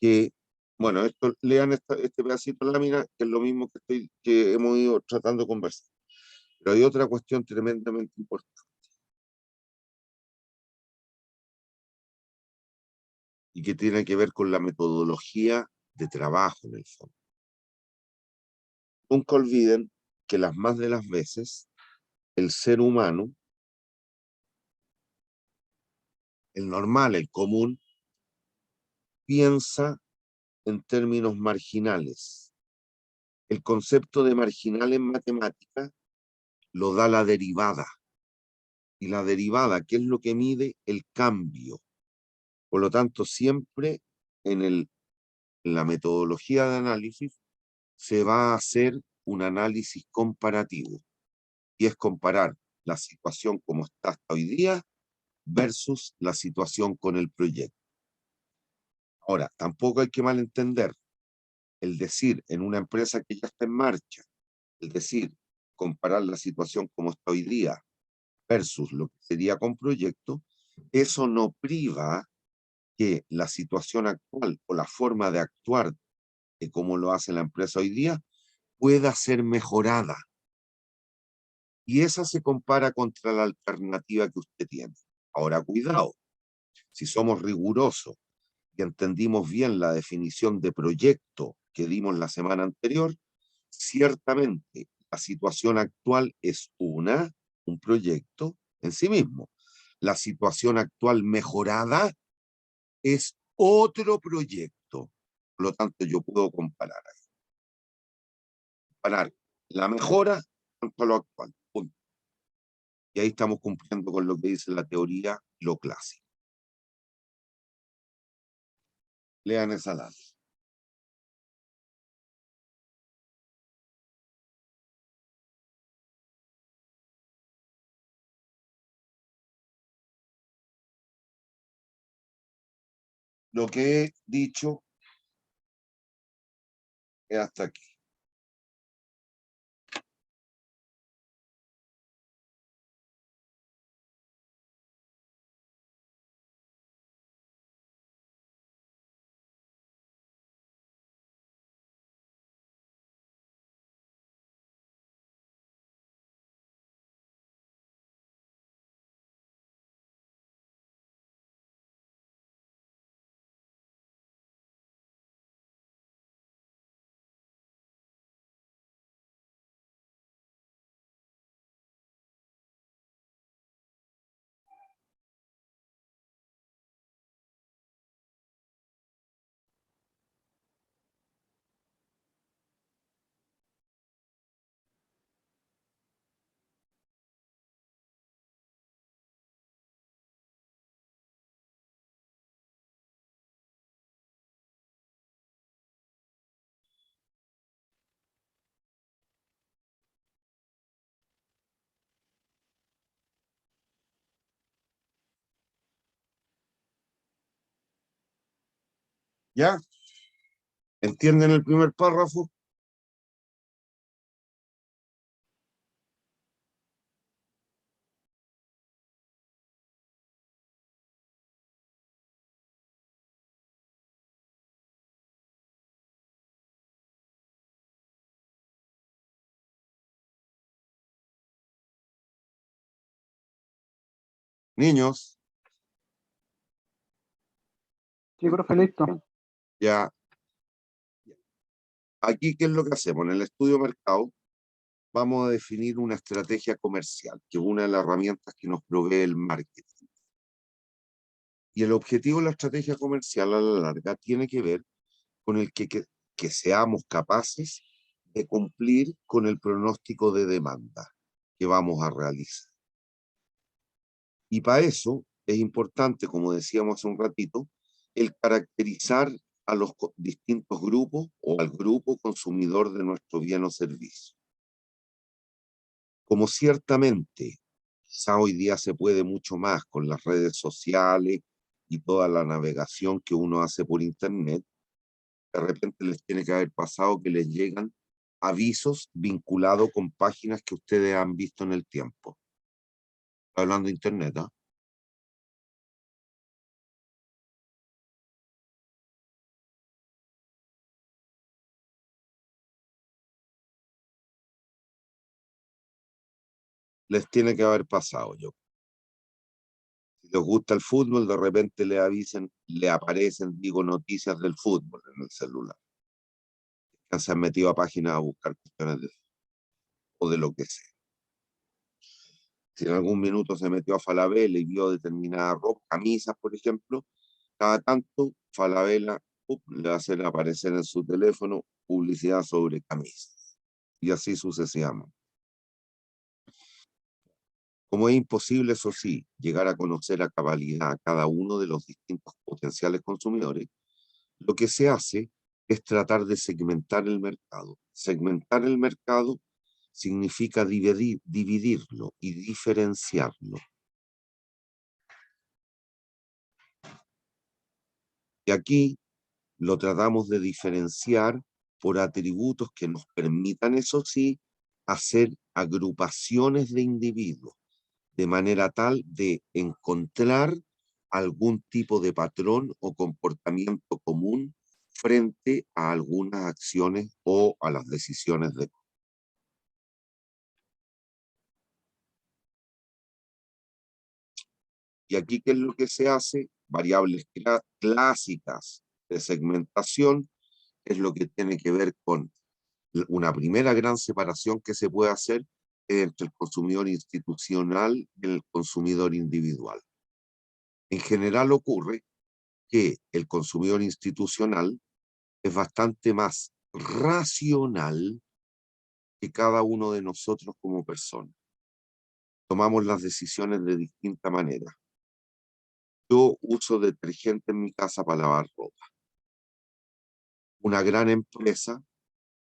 que, bueno, lean este pedacito de lámina, que es lo mismo que hemos ido tratando de conversar. Pero hay otra cuestión tremendamente importante. Y que tiene que ver con la metodología de trabajo en el fondo. Nunca olviden que las más de las veces el ser humano, el normal, el común, piensa en términos marginales. El concepto de marginal en matemática lo da la derivada. Y la derivada, ¿qué es lo que mide? El cambio. Por lo tanto, siempre en la metodología de análisis se va a hacer un análisis comparativo. Y es comparar la situación como está hasta hoy día versus la situación con el proyecto. Ahora, tampoco hay que malentender el decir en una empresa que ya está en marcha, el decir comparar la situación como está hoy día versus lo que sería con proyecto, eso no priva que la situación actual o la forma de actuar de cómo lo hace la empresa hoy día pueda ser mejorada. Y esa se compara contra la alternativa que usted tiene. Ahora, cuidado, si somos rigurosos y entendimos bien la definición de proyecto que dimos la semana anterior, ciertamente la situación actual es un proyecto en sí mismo. La situación actual mejorada es otro proyecto. Por lo tanto, yo puedo comparar la mejora contra lo actual. Punto. Y ahí estamos cumpliendo con lo que dice la teoría, lo clásico. Lean esa data. lo que he dicho es hasta aquí. ¿Ya? ¿Entienden el primer párrafo? Niños, Sí, profe, listo. ya. Aquí, ¿qué es lo que hacemos? En el estudio de mercado vamos a definir una estrategia comercial, que es una de las herramientas que nos provee el marketing. Y el objetivo de la estrategia comercial a la larga tiene que ver con el que seamos capaces de cumplir con el pronóstico de demanda que vamos a realizar. Y para eso es importante, como decíamos hace un ratito, el caracterizar a los distintos grupos o al grupo consumidor de nuestro bien o servicio. Como ciertamente, quizá hoy día se puede mucho más con las redes sociales y toda la navegación que uno hace por internet, de repente les tiene que haber pasado que les llegan avisos vinculados con páginas que ustedes han visto en el tiempo. Estoy hablando de internet, ¿ah? Les tiene que haber pasado, yo. Si les gusta el fútbol, de repente le avisen, le aparecen, digo, noticias del fútbol en el celular. Que se han metido a páginas a buscar cuestiones de o de lo que sea. Si en algún minuto se metió a Falabella y vio determinada ropa, camisas, por ejemplo, cada tanto Falabella le va a hacer aparecer en su teléfono publicidad sobre camisas. Y así sucesivamente. Como es imposible, eso sí, llegar a conocer a cabalidad a cada uno de los distintos potenciales consumidores, lo que se hace es tratar de segmentar el mercado. Segmentar el mercado significa dividirlo y diferenciarlo. Y aquí lo tratamos de diferenciar por atributos que nos permitan, eso sí, hacer agrupaciones de individuos, de manera tal de encontrar algún tipo de patrón o comportamiento común frente a algunas acciones o a las decisiones de... Y aquí, ¿qué es lo que se hace? Variables clásicas de segmentación es lo que tiene que ver con una primera gran separación que se puede hacer entre el consumidor institucional y el consumidor individual. En general ocurre que el consumidor institucional es bastante más racional que cada uno de nosotros como persona. Tomamos las decisiones de distinta manera. Yo uso detergente en mi casa para lavar ropa. Una gran empresa,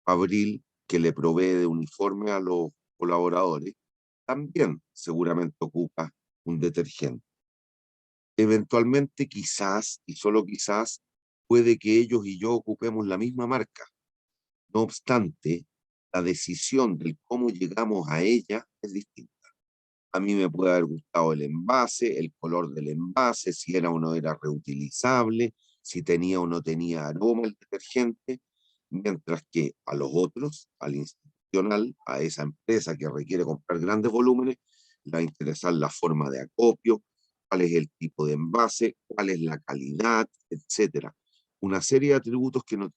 Abril, que le provee de uniforme a los colaboradores, también seguramente ocupa un detergente. Eventualmente, quizás, y solo quizás, puede que ellos y yo ocupemos la misma marca. No obstante, la decisión del cómo llegamos a ella es distinta. A mí me puede haber gustado el envase, el color del envase, si era o no era reutilizable, si tenía o no tenía aroma el detergente, mientras que a los otros, al institucional, a esa empresa que requiere comprar grandes volúmenes, le va a interesar la forma de acopio, cuál es el tipo de envase, cuál es la calidad, etcétera. Una serie de atributos que no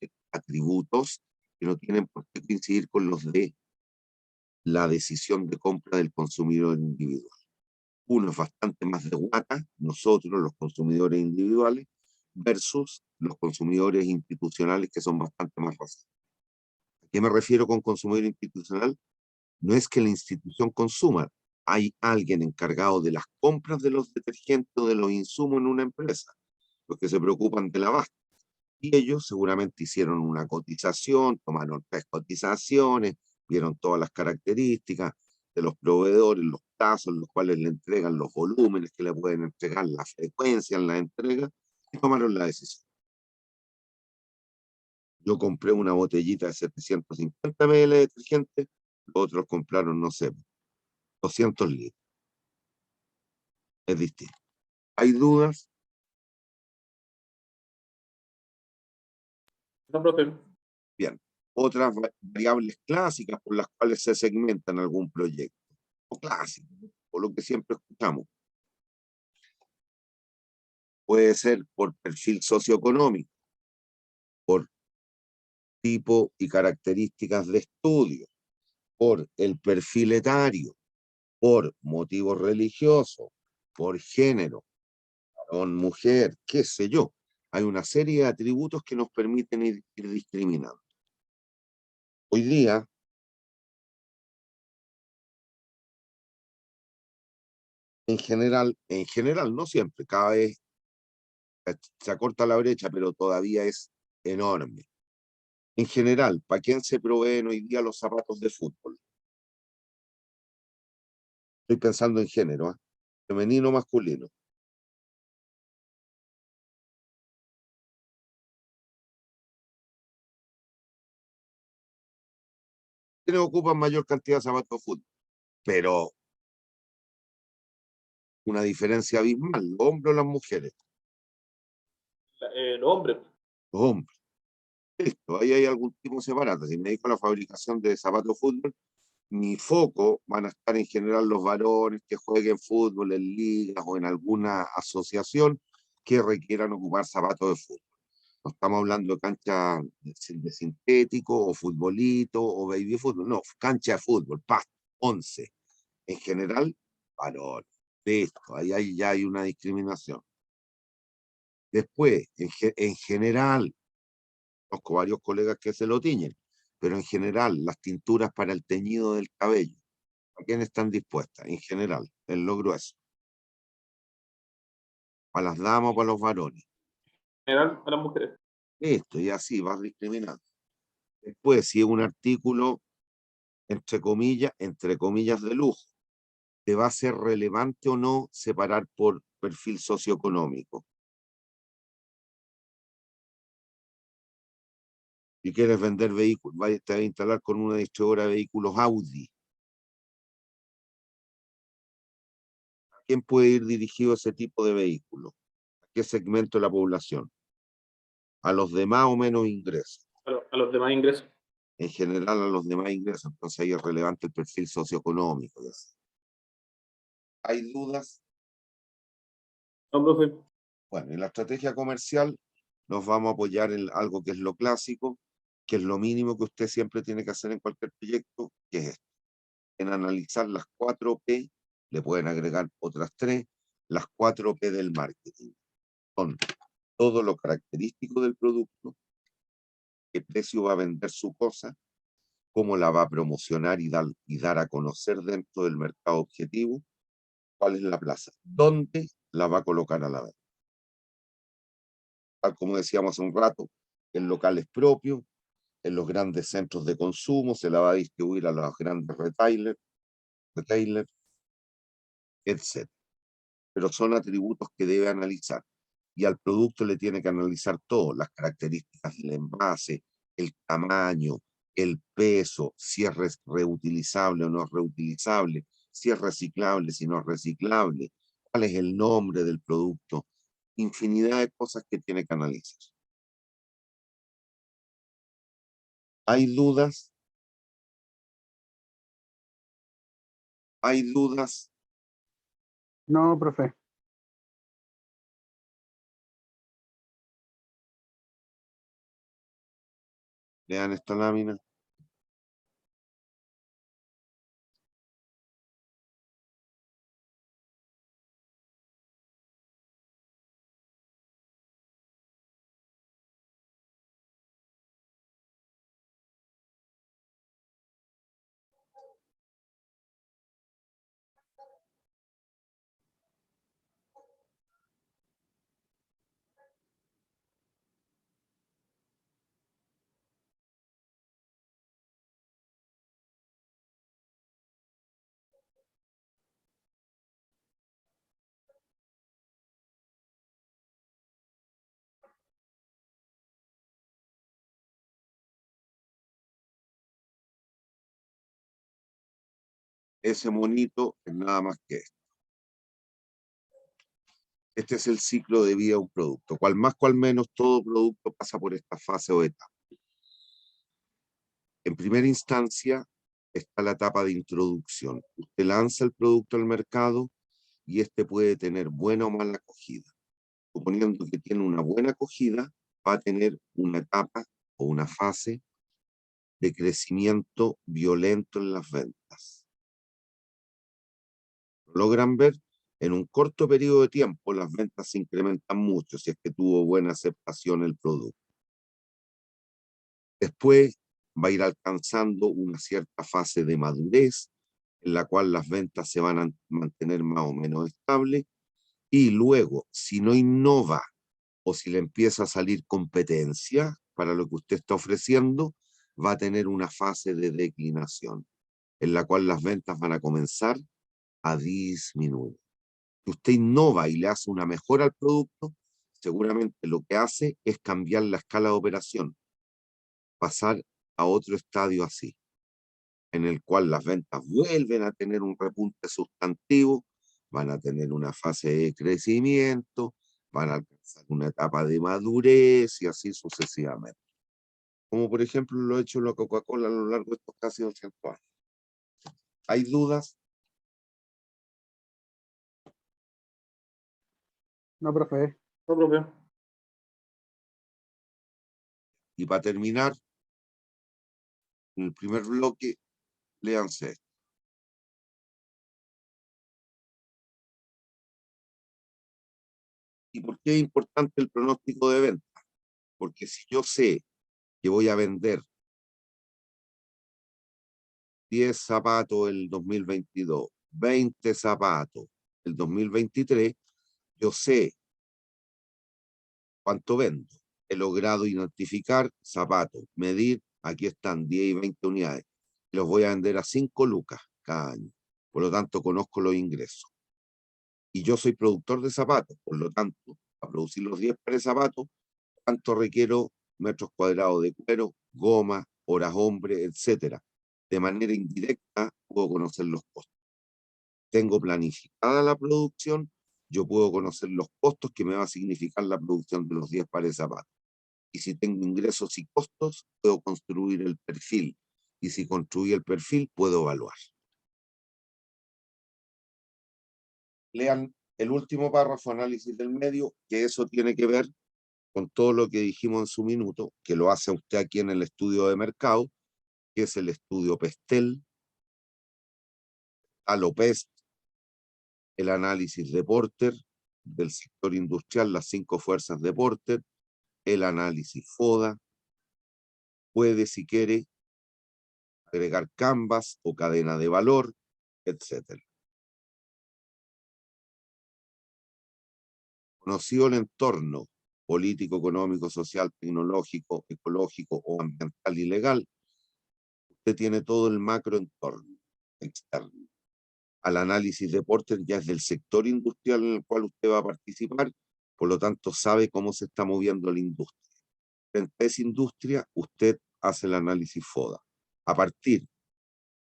tienen por qué coincidir con los de la decisión de compra del consumidor individual. Uno es bastante más de guata, nosotros los consumidores individuales, versus los consumidores institucionales que son bastante más razonables. ¿A qué me refiero con consumidor institucional? No es que la institución consuma, hay alguien encargado de las compras de los detergentes o de los insumos en una empresa, los que se preocupan del abasto. Y ellos seguramente hicieron una cotización, tomaron 3 cotizaciones, vieron todas las características de los proveedores, los plazos en los cuales le entregan, los volúmenes que le pueden entregar, la frecuencia en la entrega, y tomaron la decisión. Yo compré una botellita de 750 ml de detergente, los otros compraron, no sé, 200 litros. Es distinto. ¿Hay dudas? No, profe. Bien. Otras variables clásicas por las cuales se segmentan algún proyecto. O clásico, o lo que siempre escuchamos. Puede ser por perfil socioeconómico, por tipo y características de estudio, por el perfil etario, por motivos religiosos, por género, varón, mujer, qué sé yo. Hay una serie de atributos que nos permiten ir discriminando. Hoy día, en general, no siempre, cada vez se acorta la brecha, pero todavía es enorme. En general, ¿para quién se proveen hoy día los zapatos de fútbol? Estoy pensando en género, ¿eh? Femenino o masculino. ¿Quiénes ocupan mayor cantidad de zapatos de fútbol? Pero una diferencia abismal, los hombres o las mujeres. Los hombres. Los hombres. Listo, ahí hay algún tipo de separato. Si me dedico a la fabricación de zapatos de fútbol, mi foco van a estar en general los varones que jueguen fútbol en ligas o en alguna asociación que requieran ocupar zapatos de fútbol. No estamos hablando de cancha de sintético o futbolito o baby fútbol, no, cancha de fútbol, pasto, 11. En general, varones. Listo, ahí ya hay una discriminación. Después, en general, conozco varios colegas que se lo tiñen, pero en general, las tinturas para el teñido del cabello, ¿a quién están dispuestas? En general, en lo grueso. ¿Para las damas o para los varones? En general, a las mujeres. Listo, y así vas discriminando. Después, si es un artículo, entre comillas, de lujo, ¿te va a ser relevante o no separar por perfil socioeconómico? Si quieres vender vehículos, te vas a instalar con una distribuidora de vehículos Audi. ¿A quién puede ir dirigido ese tipo de vehículo? ¿A qué segmento de la población? ¿A los de más o menos ingresos? A los demás ingresos. En general a los demás ingresos, entonces ahí es relevante el perfil socioeconómico. ¿Hay dudas? No, profe. Bueno, en la estrategia comercial nos vamos a apoyar en algo que es lo clásico, que es lo mínimo que usted siempre tiene que hacer en cualquier proyecto, que es esto. En analizar las 4 P, le pueden agregar otras 3, las 4 P del marketing. Son todo lo característico del producto, qué precio va a vender su cosa, cómo la va a promocionar y dar a conocer dentro del mercado objetivo, cuál es la plaza, dónde la va a colocar a la venta. Tal como decíamos hace un rato, en locales propios, en los grandes centros de consumo, se la va a distribuir a los grandes retailers, etc. pero son atributos que debe analizar. Y al producto le tiene que analizar todo, las características del envase, el tamaño, el peso, si es reutilizable o no es reutilizable, si es reciclable, si no es reciclable, cuál es el nombre del producto, infinidad de cosas que tiene que analizar. ¿Hay dudas? ¿Hay dudas? No, profe. Lean esta lámina. Ese monito es nada más que esto. Este es el ciclo de vida de un producto. Cual más, cual menos, todo producto pasa por esta fase o etapa. En primera instancia está la etapa de introducción. Usted lanza el producto al mercado y este puede tener buena o mala acogida. Suponiendo que tiene una buena acogida, va a tener una etapa o una fase de crecimiento violento en las ventas. ¿Lo logran ver? En un corto periodo de tiempo las ventas se incrementan mucho si es que tuvo buena aceptación el producto. Después va a ir alcanzando una cierta fase de madurez en la cual las ventas se van a mantener más o menos estables y luego, si no innova o si le empieza a salir competencia para lo que usted está ofreciendo, va a tener una fase de declinación en la cual las ventas van a comenzar a disminuir. Si usted innova y le hace una mejora al producto, seguramente lo que hace es cambiar la escala de operación, pasar a otro estadio así, en el cual las ventas vuelven a tener un repunte sustantivo, van a tener una fase de crecimiento, van a alcanzar una etapa de madurez y así sucesivamente. Como por ejemplo lo ha hecho la Coca-Cola a lo largo de estos casi 200 años. ¿Hay dudas? No, profe. No, profe. Y para terminar, en el primer bloque, léanse esto. ¿Y por qué es importante el pronóstico de venta? Porque si yo sé que voy a vender 10 zapatos el 2022, 20 zapatos el 2023, yo sé cuánto vendo. He logrado identificar zapatos, medir, aquí están 10 y 20 unidades. Los voy a vender a 5 lucas cada año. Por lo tanto, conozco los ingresos. Y yo soy productor de zapatos, por lo tanto, para producir los 10 pares de zapatos, ¿cuánto requiero metros cuadrados de cuero, goma, horas hombre, etcétera? De manera indirecta, puedo conocer los costos. Tengo planificada la producción, yo puedo conocer los costos que me va a significar la producción de los 10 pares de zapatos. Y si tengo ingresos y costos, puedo construir el perfil. Y si construí el perfil, puedo evaluar. Lean el último párrafo, análisis del medio, que eso tiene que ver con todo lo que dijimos en su minuto, que lo hace usted aquí en el estudio de mercado, que es el estudio Pestel, Alopest, el análisis de Porter, del sector industrial, las 5 fuerzas de Porter, el análisis FODA, puede, si quiere, agregar Canvas o cadena de valor, etc. Conocido el entorno político, económico, social, tecnológico, ecológico o ambiental y legal, usted tiene todo el macroentorno externo. al análisis de Porter ya es del sector industrial en el cual usted va a participar, por lo tanto sabe cómo se está moviendo la industria. Frente a esa industria, usted hace el análisis FODA. A partir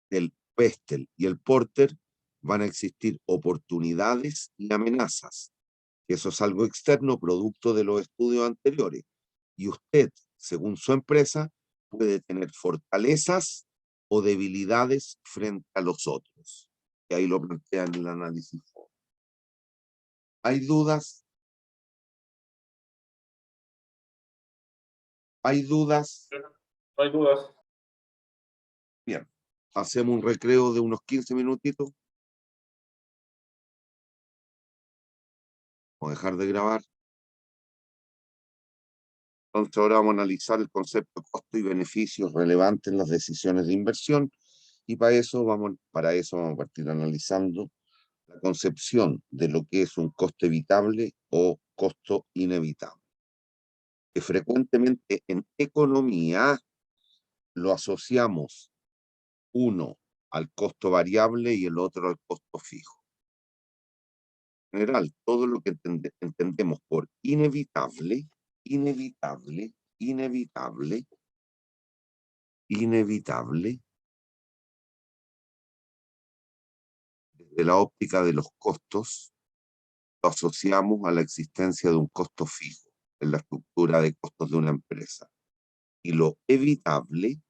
del Pestel y el Porter van a existir oportunidades y amenazas. Eso es algo externo, producto de los estudios anteriores. Y usted, según su empresa, puede tener fortalezas o debilidades frente a los otros. Y ahí lo plantean en el análisis FODA. ¿Hay dudas? ¿Hay dudas? No hay dudas. Bien, hacemos un recreo de unos 15 minutitos. Vamos a dejar de grabar. Entonces ahora vamos a analizar el concepto de costo y beneficios relevantes en las decisiones de inversión y para eso vamos a partir analizando la concepción de lo que es un costo evitable o costo inevitable, que frecuentemente en economía lo asociamos uno al costo variable y el otro al costo fijo. En general, todo lo que entendemos por inevitable, desde la óptica de los costos, lo asociamos a la existencia de un costo fijo en la estructura de costos de una empresa. Y lo evitable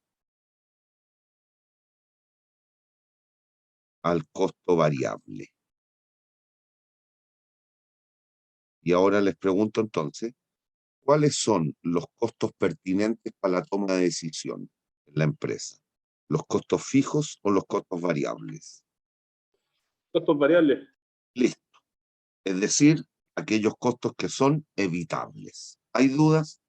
al costo variable. Y ahora les pregunto entonces, ¿cuáles son los costos pertinentes para la toma de decisión en la empresa? ¿Los costos fijos o los costos variables? Costos variables. Listo. Es decir, aquellos costos que son evitables. ¿Hay dudas?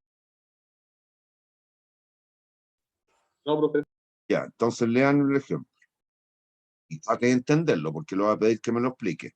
No, profe. Ya, entonces lean el ejemplo. Y trate de entenderlo, porque lo voy a pedir que me lo explique.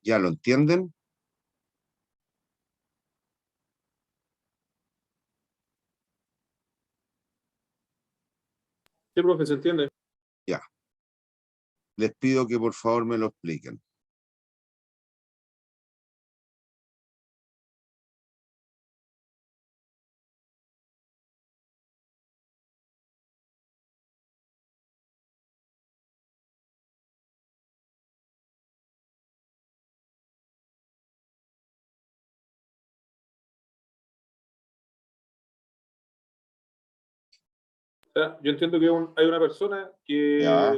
¿Ya lo entienden? Sí, profe, se entiende. Ya. Les pido que por favor me lo expliquen. sea, yo entiendo que hay una persona que Ya.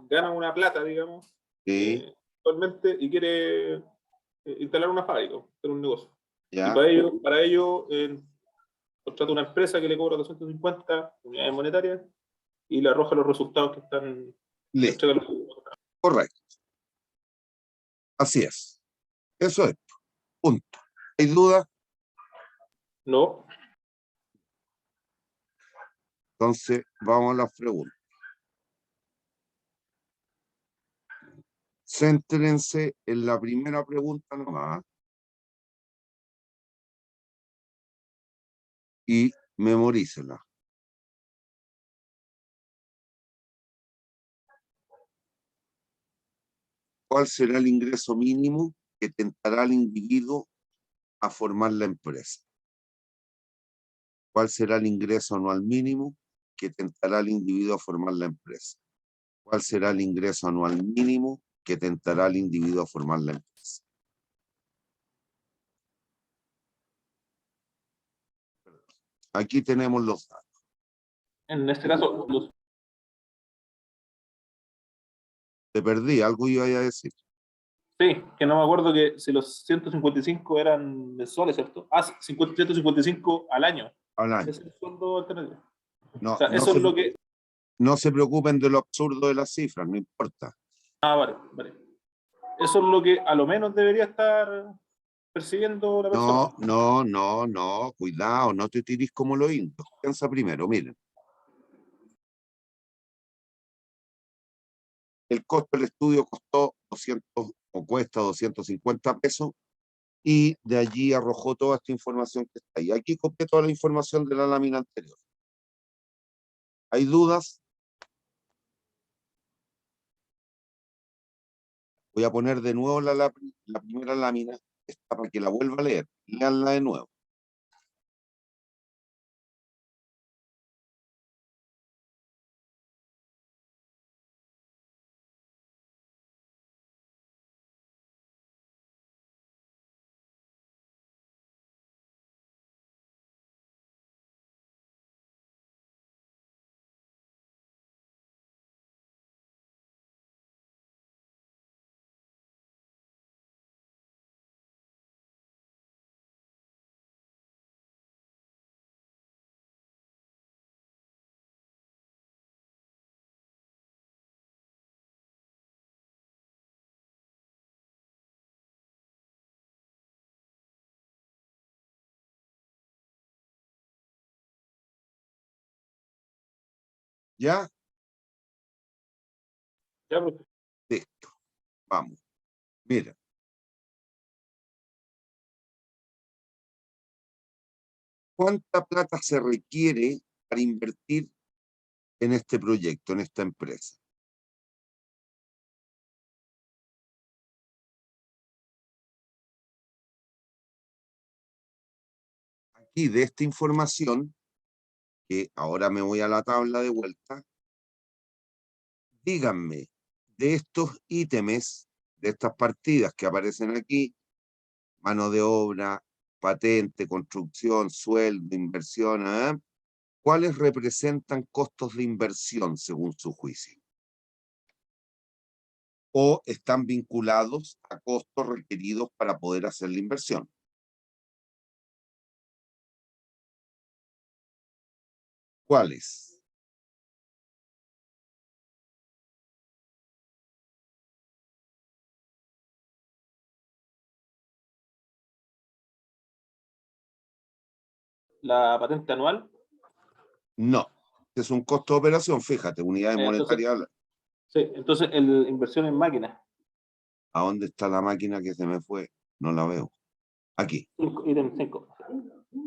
gana una plata, digamos, Sí, actualmente y quiere instalar una fábrica, hacer un negocio. Y ya, para ello contrata una empresa que le cobra 250 unidades monetarias y le arroja los resultados que están listo, entregan correcto. Así es. Eso es. Punto. ¿Hay duda? No, Entonces, vamos a las preguntas. Céntrense en la primera pregunta nomás y memorícenla. ¿Cuál será el ingreso mínimo que tentará al individuo a formar la empresa? ¿Cuál será el ingreso anual mínimo que tentará al individuo a formar la empresa? ¿Cuál será el ingreso anual mínimo que tentará al individuo a formar la empresa? Aquí tenemos los datos. en este caso, Te perdí, algo iba a decir. sí, que no me acuerdo que si los 155 eran mensuales, ¿cierto? 155 al año. Al año. Ese es el sueldo alternativo. O No, sea, eso es lo que... no se preocupen de lo absurdo de las cifras, no importa. Ah, vale, vale. Eso es lo que a lo menos debería estar percibiendo la persona. No, cuidado, no te tires como los indios. Piensa primero, miren. El costo del estudio costó 200 o cuesta 250 pesos y de allí arrojó toda esta información que está ahí. Aquí copié toda la información de la lámina anterior. ¿Hay dudas? Voy a poner de nuevo la primera lámina, esta para que la vuelva a leer. Leanla de nuevo. ¿Ya? Ya, pues, Listo. Vamos. Mira. ¿Cuánta plata se requiere para invertir en este proyecto, en esta empresa? Aquí de esta información, que ahora me voy a la tabla de vuelta, díganme de estos ítems, de estas partidas que aparecen aquí, mano de obra, patente, construcción, sueldo, inversión, ¿eh? ¿Cuáles representan costos de inversión según su juicio? ¿O están vinculados a costos requeridos para poder hacer la inversión? ¿Cuáles? la patente anual, No. Es un costo de operación, fíjate, unidades entonces, monetarias. sí, entonces el inversión en máquinas, ¿A dónde está la máquina que se me fue? No la veo. Aquí, ítem 5.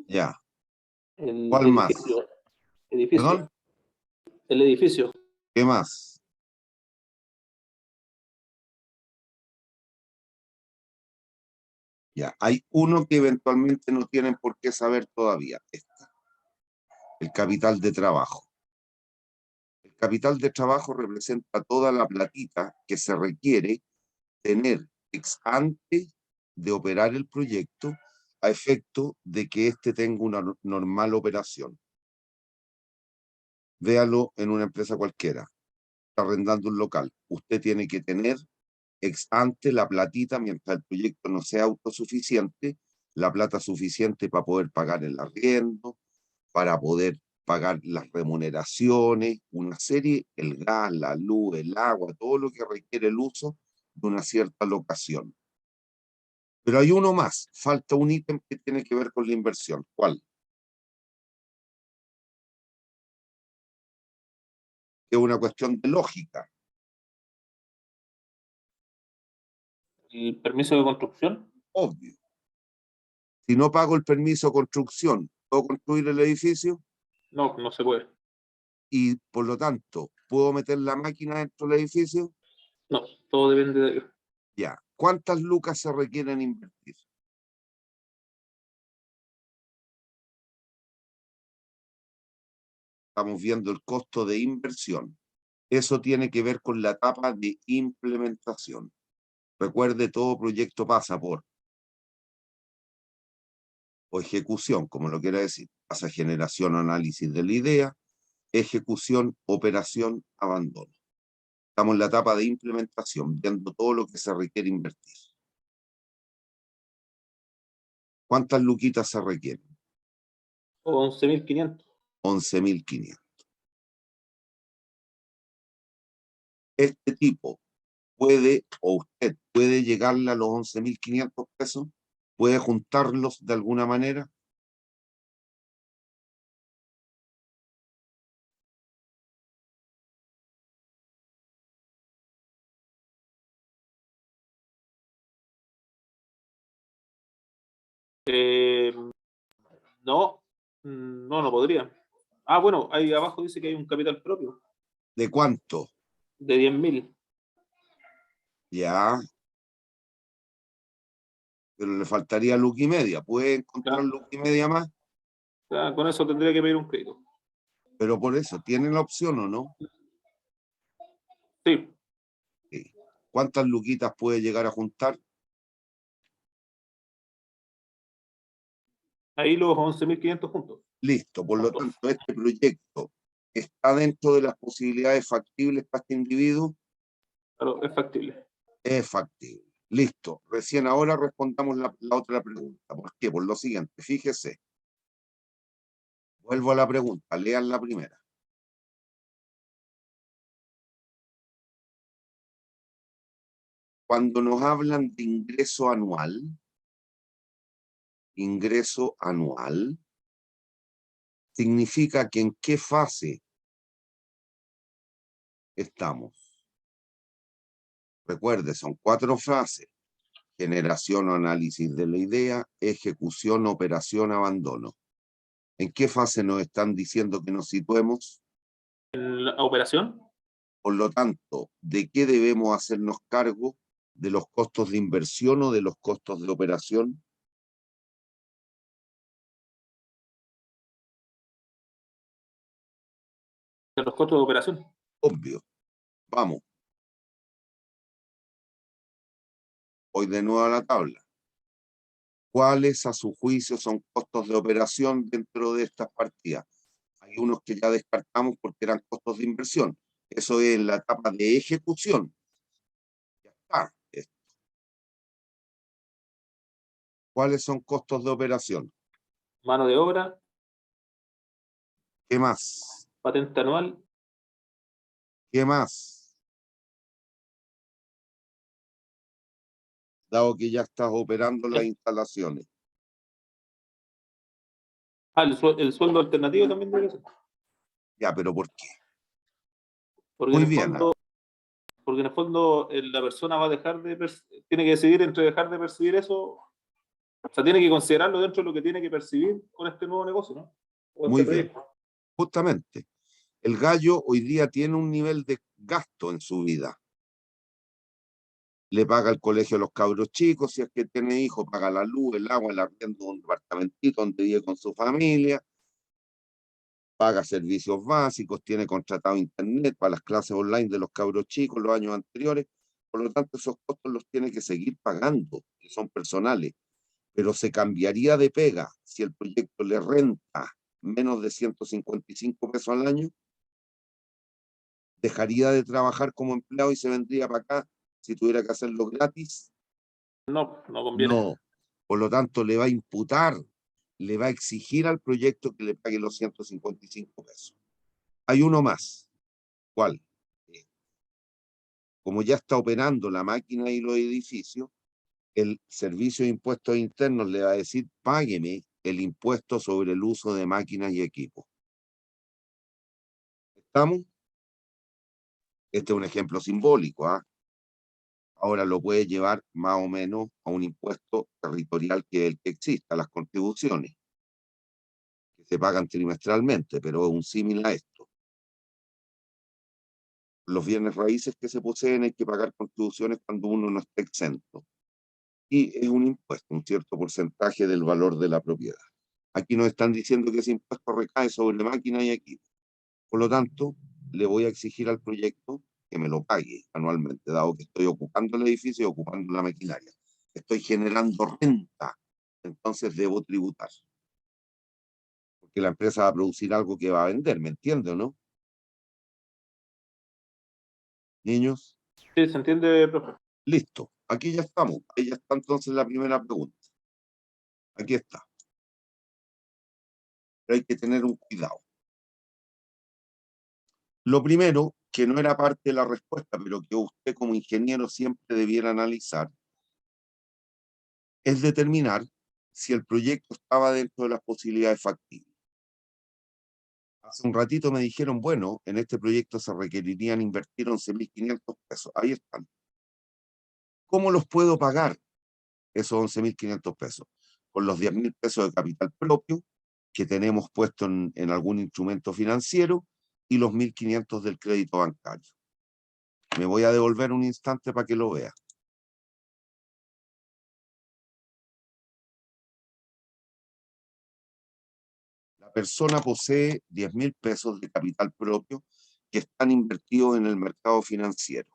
ya. El ¿Cuál más? edificio, ¿Perdón? el edificio, ¿Qué más? Ya, hay uno que eventualmente no tienen por qué saber todavía. El capital de trabajo. El capital de trabajo representa toda la platita que se requiere tener ex ante de operar el proyecto a efecto de que éste tenga una normal operación. Véalo en una empresa cualquiera. Está arrendando un local. Usted tiene que tener ex ante la platita, mientras el proyecto no sea autosuficiente, la plata suficiente para poder pagar el arriendo, para poder pagar las remuneraciones, una serie, el gas, la luz, el agua, todo lo que requiere el uso de una cierta locación. Pero hay uno más, falta un ítem que tiene que ver con la inversión. ¿Cuál? Es una cuestión de lógica, ¿El permiso de construcción? obvio. Si no pago el permiso de construcción, ¿puedo construir el edificio? No, no se puede. Y por lo tanto, ¿puedo meter la máquina dentro del edificio? No, todo depende de... Ya. ¿Cuántas lucas se requieren invertir? Estamos viendo el costo de inversión. Eso tiene que ver con la etapa de implementación. Recuerde, todo proyecto pasa por o ejecución, como lo quiera decir, pasa generación o análisis de la idea, ejecución, operación, abandono. Estamos en la etapa de implementación, viendo todo lo que se requiere invertir. ¿Cuántas luquitas se requieren? O 11.500. 11.500. Este tipo puede, o usted puede llegarle a los 11.500 pesos, puede juntarlos de alguna manera. No, no podría. Ah, bueno, ahí abajo dice que hay un capital propio ¿De cuánto? de 10.000. Ya, pero le faltaría luca y media. ¿Puede encontrar Ya, luca y media más? ya, con eso tendría que pedir un crédito. Pero por eso, ¿tiene la opción o no? Sí, Sí. ¿Cuántas luquitas puede llegar a juntar? ahí los 11.500 juntos. Listo. Por lo Juntos. tanto, este proyecto está dentro de las posibilidades factibles para este individuo. Claro, es factible. Es factible. Listo. Recién ahora respondamos la otra pregunta. ¿Por qué? Por lo siguiente. Fíjese. Vuelvo a la pregunta. Lean la primera. Cuando nos hablan de ingreso anual, significa que en qué fase estamos. Recuerde, son 4 fases: generación o análisis de la idea, ejecución, operación, abandono. ¿En qué fase nos están diciendo que nos situemos? En la operación, Por lo tanto, ¿de qué debemos hacernos cargo? ¿De los costos de inversión o de los costos de operación? de los costos de operación. Obvio. Vamos. Voy de nuevo a la tabla. ¿Cuáles a su juicio son costos de operación dentro de estas partidas? Hay unos que ya descartamos porque eran costos de inversión. Eso es en la etapa de ejecución. Ya está. ¿Cuáles son costos de operación? Mano de obra, ¿Qué más? patente anual, ¿Qué más? Dado que ya estás operando las instalaciones. el sueldo alternativo también debe ser. Ya, pero ¿por qué? Porque Muy en el bien. fondo, porque en el fondo la persona va a dejar tiene que decidir entre dejar de percibir eso, o sea, tiene que considerarlo dentro de lo que tiene que percibir con este nuevo negocio, ¿no? O Muy este bien. proyecto. Justamente. El gallo hoy día tiene un nivel de gasto en su vida. Le paga el colegio a los cabros chicos, si es que tiene hijos, paga la luz, el agua, el arriendo de un departamentito donde vive con su familia, paga servicios básicos, tiene contratado internet para las clases online de los cabros chicos los años anteriores. Por lo tanto, esos costos los tiene que seguir pagando, que son personales. Pero se cambiaría de pega si el proyecto le renta menos de 155 pesos al año. ¿Dejaría de trabajar como empleado y se vendría para acá si tuviera que hacerlo gratis? No, no conviene. No. Por lo tanto, le va a imputar, le va a exigir al proyecto que le pague los 155 pesos. Hay uno más. ¿Cuál? Como ya está operando la máquina y los edificios, el Servicio de Impuestos Internos le va a decir, págueme el impuesto sobre el uso de máquinas y equipos. ¿Estamos? Este es un ejemplo simbólico, ¿ah? Ahora lo puede llevar más o menos a un impuesto territorial que el que exista, las contribuciones, que se pagan trimestralmente, pero es un símil a esto. Los bienes raíces que se poseen hay que pagar contribuciones cuando uno no está exento. Y es un impuesto, un cierto porcentaje del valor de la propiedad. Aquí nos están diciendo que ese impuesto recae sobre máquina y equipo. Por lo tanto, le voy a exigir al proyecto que me lo pague anualmente, dado que estoy ocupando el edificio y ocupando la maquinaria. Estoy generando renta, entonces debo tributar. Porque la empresa va a producir algo que va a vender, ¿me entiende o no? Niños, Sí, ¿se entiende, profe? listo. Aquí ya estamos. Ahí ya está entonces la primera pregunta. Aquí está. Pero hay que tener un cuidado. Lo primero, que no era parte de la respuesta, pero que usted como ingeniero siempre debiera analizar, es determinar si el proyecto estaba dentro de las posibilidades factibles. Hace un ratito me dijeron, bueno, en este proyecto se requerirían invertir 11.500 pesos. Ahí están. ¿Cómo los puedo pagar esos 11.500 pesos? Con los 10.000 pesos de capital propio que tenemos puesto en algún instrumento financiero y los 1.500 del crédito bancario. Me voy a devolver un instante para que lo vea. La persona posee 10.000 pesos de capital propio que están invertidos en el mercado financiero.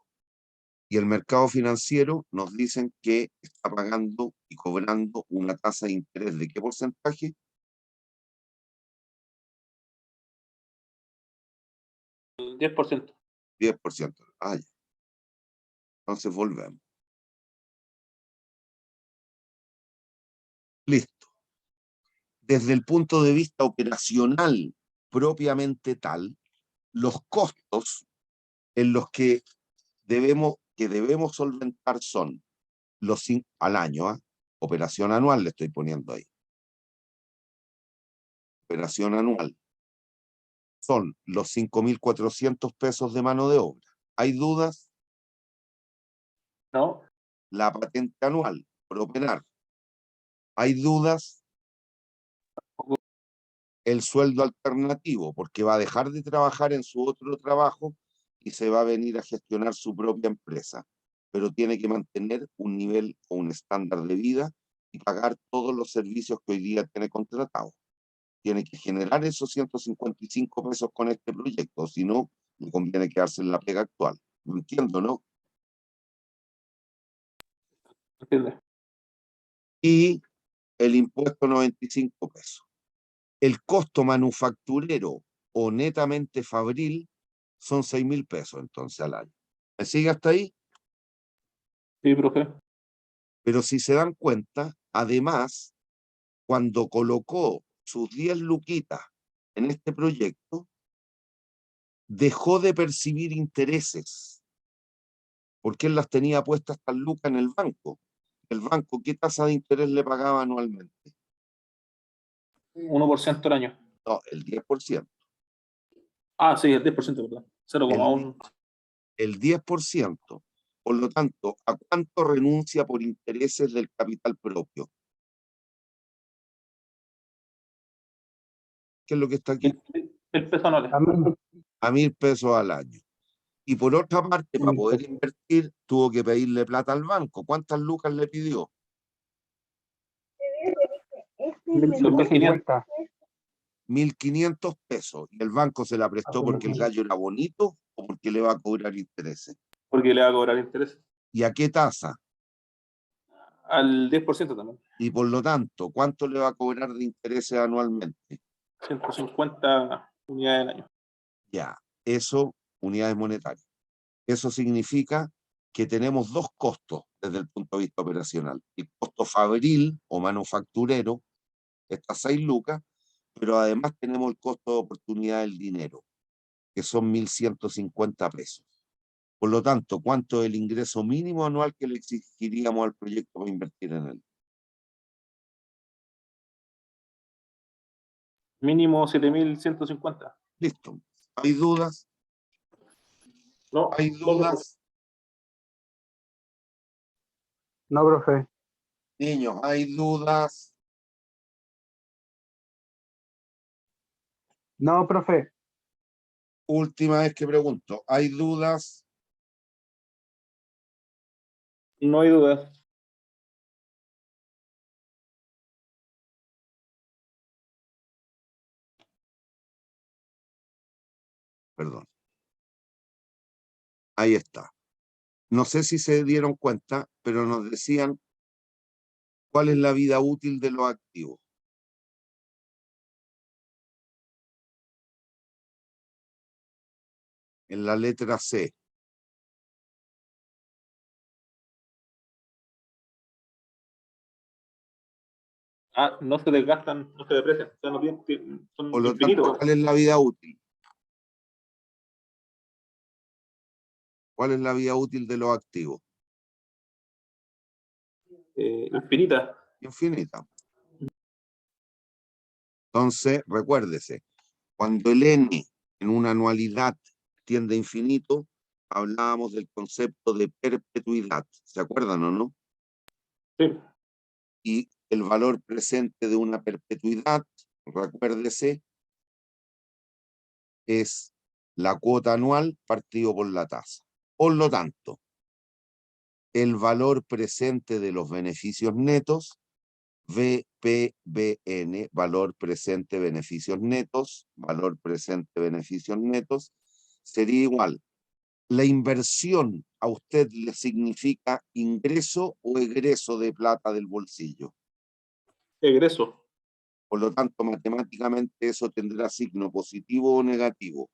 Y el mercado financiero nos dicen que está pagando y cobrando una tasa de interés ¿de qué porcentaje? 10%. 10%. Ah, ya. Entonces volvemos. Listo. Desde el punto de vista operacional propiamente tal, los costos en los que debemos solventar son los al año, ¿eh? Operación anual le estoy poniendo ahí. Operación anual. Son los 5.400 pesos de mano de obra. ¿Hay dudas? ¿No? La patente anual por operar. ¿Hay dudas? El sueldo alternativo, porque va a dejar de trabajar en su otro trabajo y se va a venir a gestionar su propia empresa, pero tiene que mantener un nivel o un estándar de vida y pagar todos los servicios que hoy día tiene contratados. Tiene que generar esos 155 pesos con este proyecto, si no, le conviene quedarse en la pega actual. ¿No entiendo, no? ¿Entiendes? Y el impuesto 95 pesos. El costo manufacturero o netamente fabril son 6.000 pesos entonces al año. ¿Me sigue hasta ahí? Sí, profe. Pero si se dan cuenta, además, cuando colocó sus 10 luquitas en este proyecto, dejó de percibir intereses, porque él las tenía puestas estas lucas en el banco. El banco, ¿qué tasa de interés le pagaba anualmente? 1% al año. No, el 10%. Ah, sí, el 10%, ¿verdad? 0,1. El 10%. Por lo tanto, ¿a cuánto renuncia por intereses del capital propio? ¿Qué es lo que está aquí? El peso anual. A 1.000 pesos al año. Y por otra parte, para poder invertir, tuvo que pedirle plata al banco. ¿Cuántas lucas le pidió? 1.550. 1.500 pesos. ¿Y el banco se la prestó porque el gallo era bonito o porque le va a cobrar intereses? Porque le va a cobrar interés. ¿Y a qué tasa? Al 10% también. Y por lo tanto, ¿cuánto le va a cobrar de intereses anualmente? 150 unidades al año. Ya, eso unidades monetarias. Eso significa que tenemos dos costos desde el punto de vista operacional. El costo fabril o manufacturero, estas 6 lucas, pero además tenemos el costo de oportunidad del dinero, que son 1.150 pesos. Por lo tanto, ¿cuánto es el ingreso mínimo anual que le exigiríamos al proyecto para invertir en él? Mínimo 7.150. Listo. ¿Hay dudas? No, ¿Hay dudas? No, profe. Niños, ¿hay dudas? No, profe. Última vez que pregunto, ¿hay dudas? no hay dudas. Perdón. Ahí está. No sé si se dieron cuenta, pero nos decían cuál es la vida útil de los activos. En la letra C. No se desgastan, no se deprecian. O sea, no son Por lo infinitos. tanto, ¿cuál es la vida útil? ¿Cuál es la vida útil de los activos? Infinitas. Infinita. Entonces, recuérdese, cuando el N en una anualidad tiende a infinito, hablábamos del concepto de perpetuidad. ¿Se acuerdan o no? Sí. Y el valor presente de una perpetuidad, recuérdese, es la cuota anual partido por la tasa. Por lo tanto, el valor presente de los beneficios netos, VPBN, valor presente beneficios netos, valor presente beneficios netos, sería igual. ¿La inversión a usted le significa ingreso o egreso de plata del bolsillo? Egreso. Por lo tanto, matemáticamente eso tendrá signo positivo o negativo.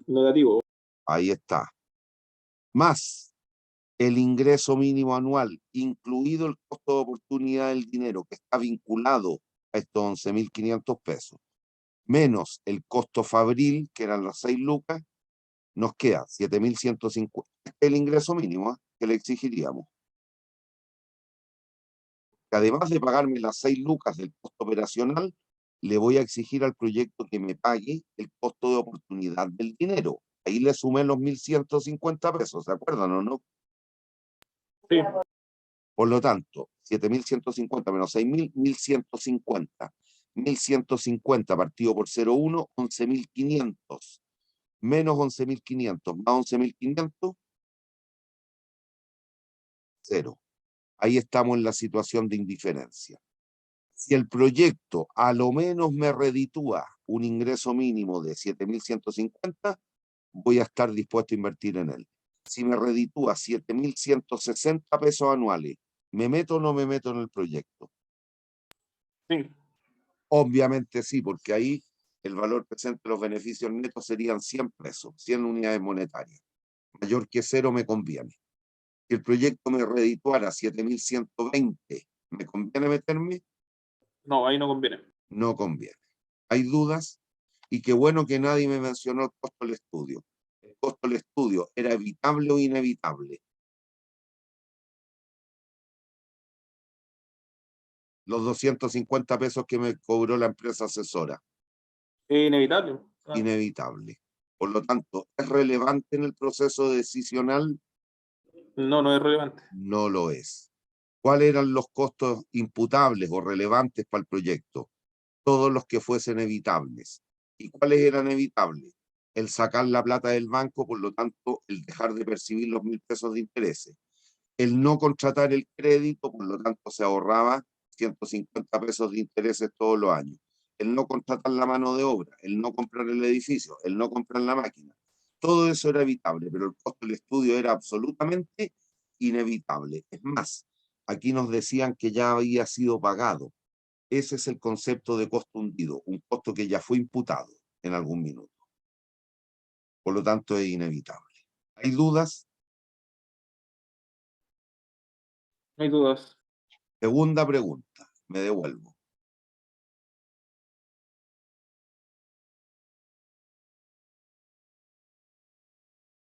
Negativo. Ahí está. Más el ingreso mínimo anual, incluido el costo de oportunidad del dinero, que está vinculado a estos 11.500 pesos, menos el costo fabril, que eran las 6 lucas, nos queda 7.150. Este es el ingreso mínimo que le exigiríamos. Además de pagarme las 6 lucas del costo operacional, le voy a exigir al proyecto que me pague el costo de oportunidad del dinero. Ahí le sumé los 1.150 pesos, ¿se acuerdan o no? Sí. Por lo tanto, 7.150 menos 6.000, 1.150. 1.150 partido por 0,1, 11.500. Menos 11.500 más 11.500, 0. Ahí estamos en la situación de indiferencia. Si el proyecto a lo menos me reditúa un ingreso mínimo de 7.150, voy a estar dispuesto a invertir en él. Si me reditúa 7.160 pesos anuales, ¿me meto o no me meto en el proyecto? Sí. Obviamente sí, porque ahí el valor presente de los beneficios netos serían 100 pesos, 100 unidades monetarias. Mayor que 0 me conviene. Si el proyecto me redituara 7.120, ¿me conviene meterme? No, ahí no conviene. No conviene. ¿Hay dudas? Y qué bueno que nadie me mencionó el costo del estudio. ¿El costo del estudio era evitable o inevitable? Los 250 pesos que me cobró la empresa asesora. Es inevitable. Inevitable. Por lo tanto, ¿es relevante en el proceso decisional? No, no es relevante. No lo es. ¿Cuáles eran los costos imputables o relevantes para el proyecto? Todos los que fuesen evitables. ¿Y cuáles eran evitables? El sacar la plata del banco, por lo tanto, el dejar de percibir los 1.000 pesos de intereses. El no contratar el crédito, por lo tanto, se ahorraba 150 pesos de intereses todos los años. El no contratar la mano de obra, el no comprar el edificio, el no comprar la máquina. Todo eso era evitable, pero el costo del estudio era absolutamente inevitable. Es más, aquí nos decían que ya había sido pagado. Ese es el concepto de costo hundido, un costo que ya fue imputado en algún minuto. Por lo tanto, es inevitable. ¿Hay dudas? No hay dudas. Segunda pregunta. Me devuelvo.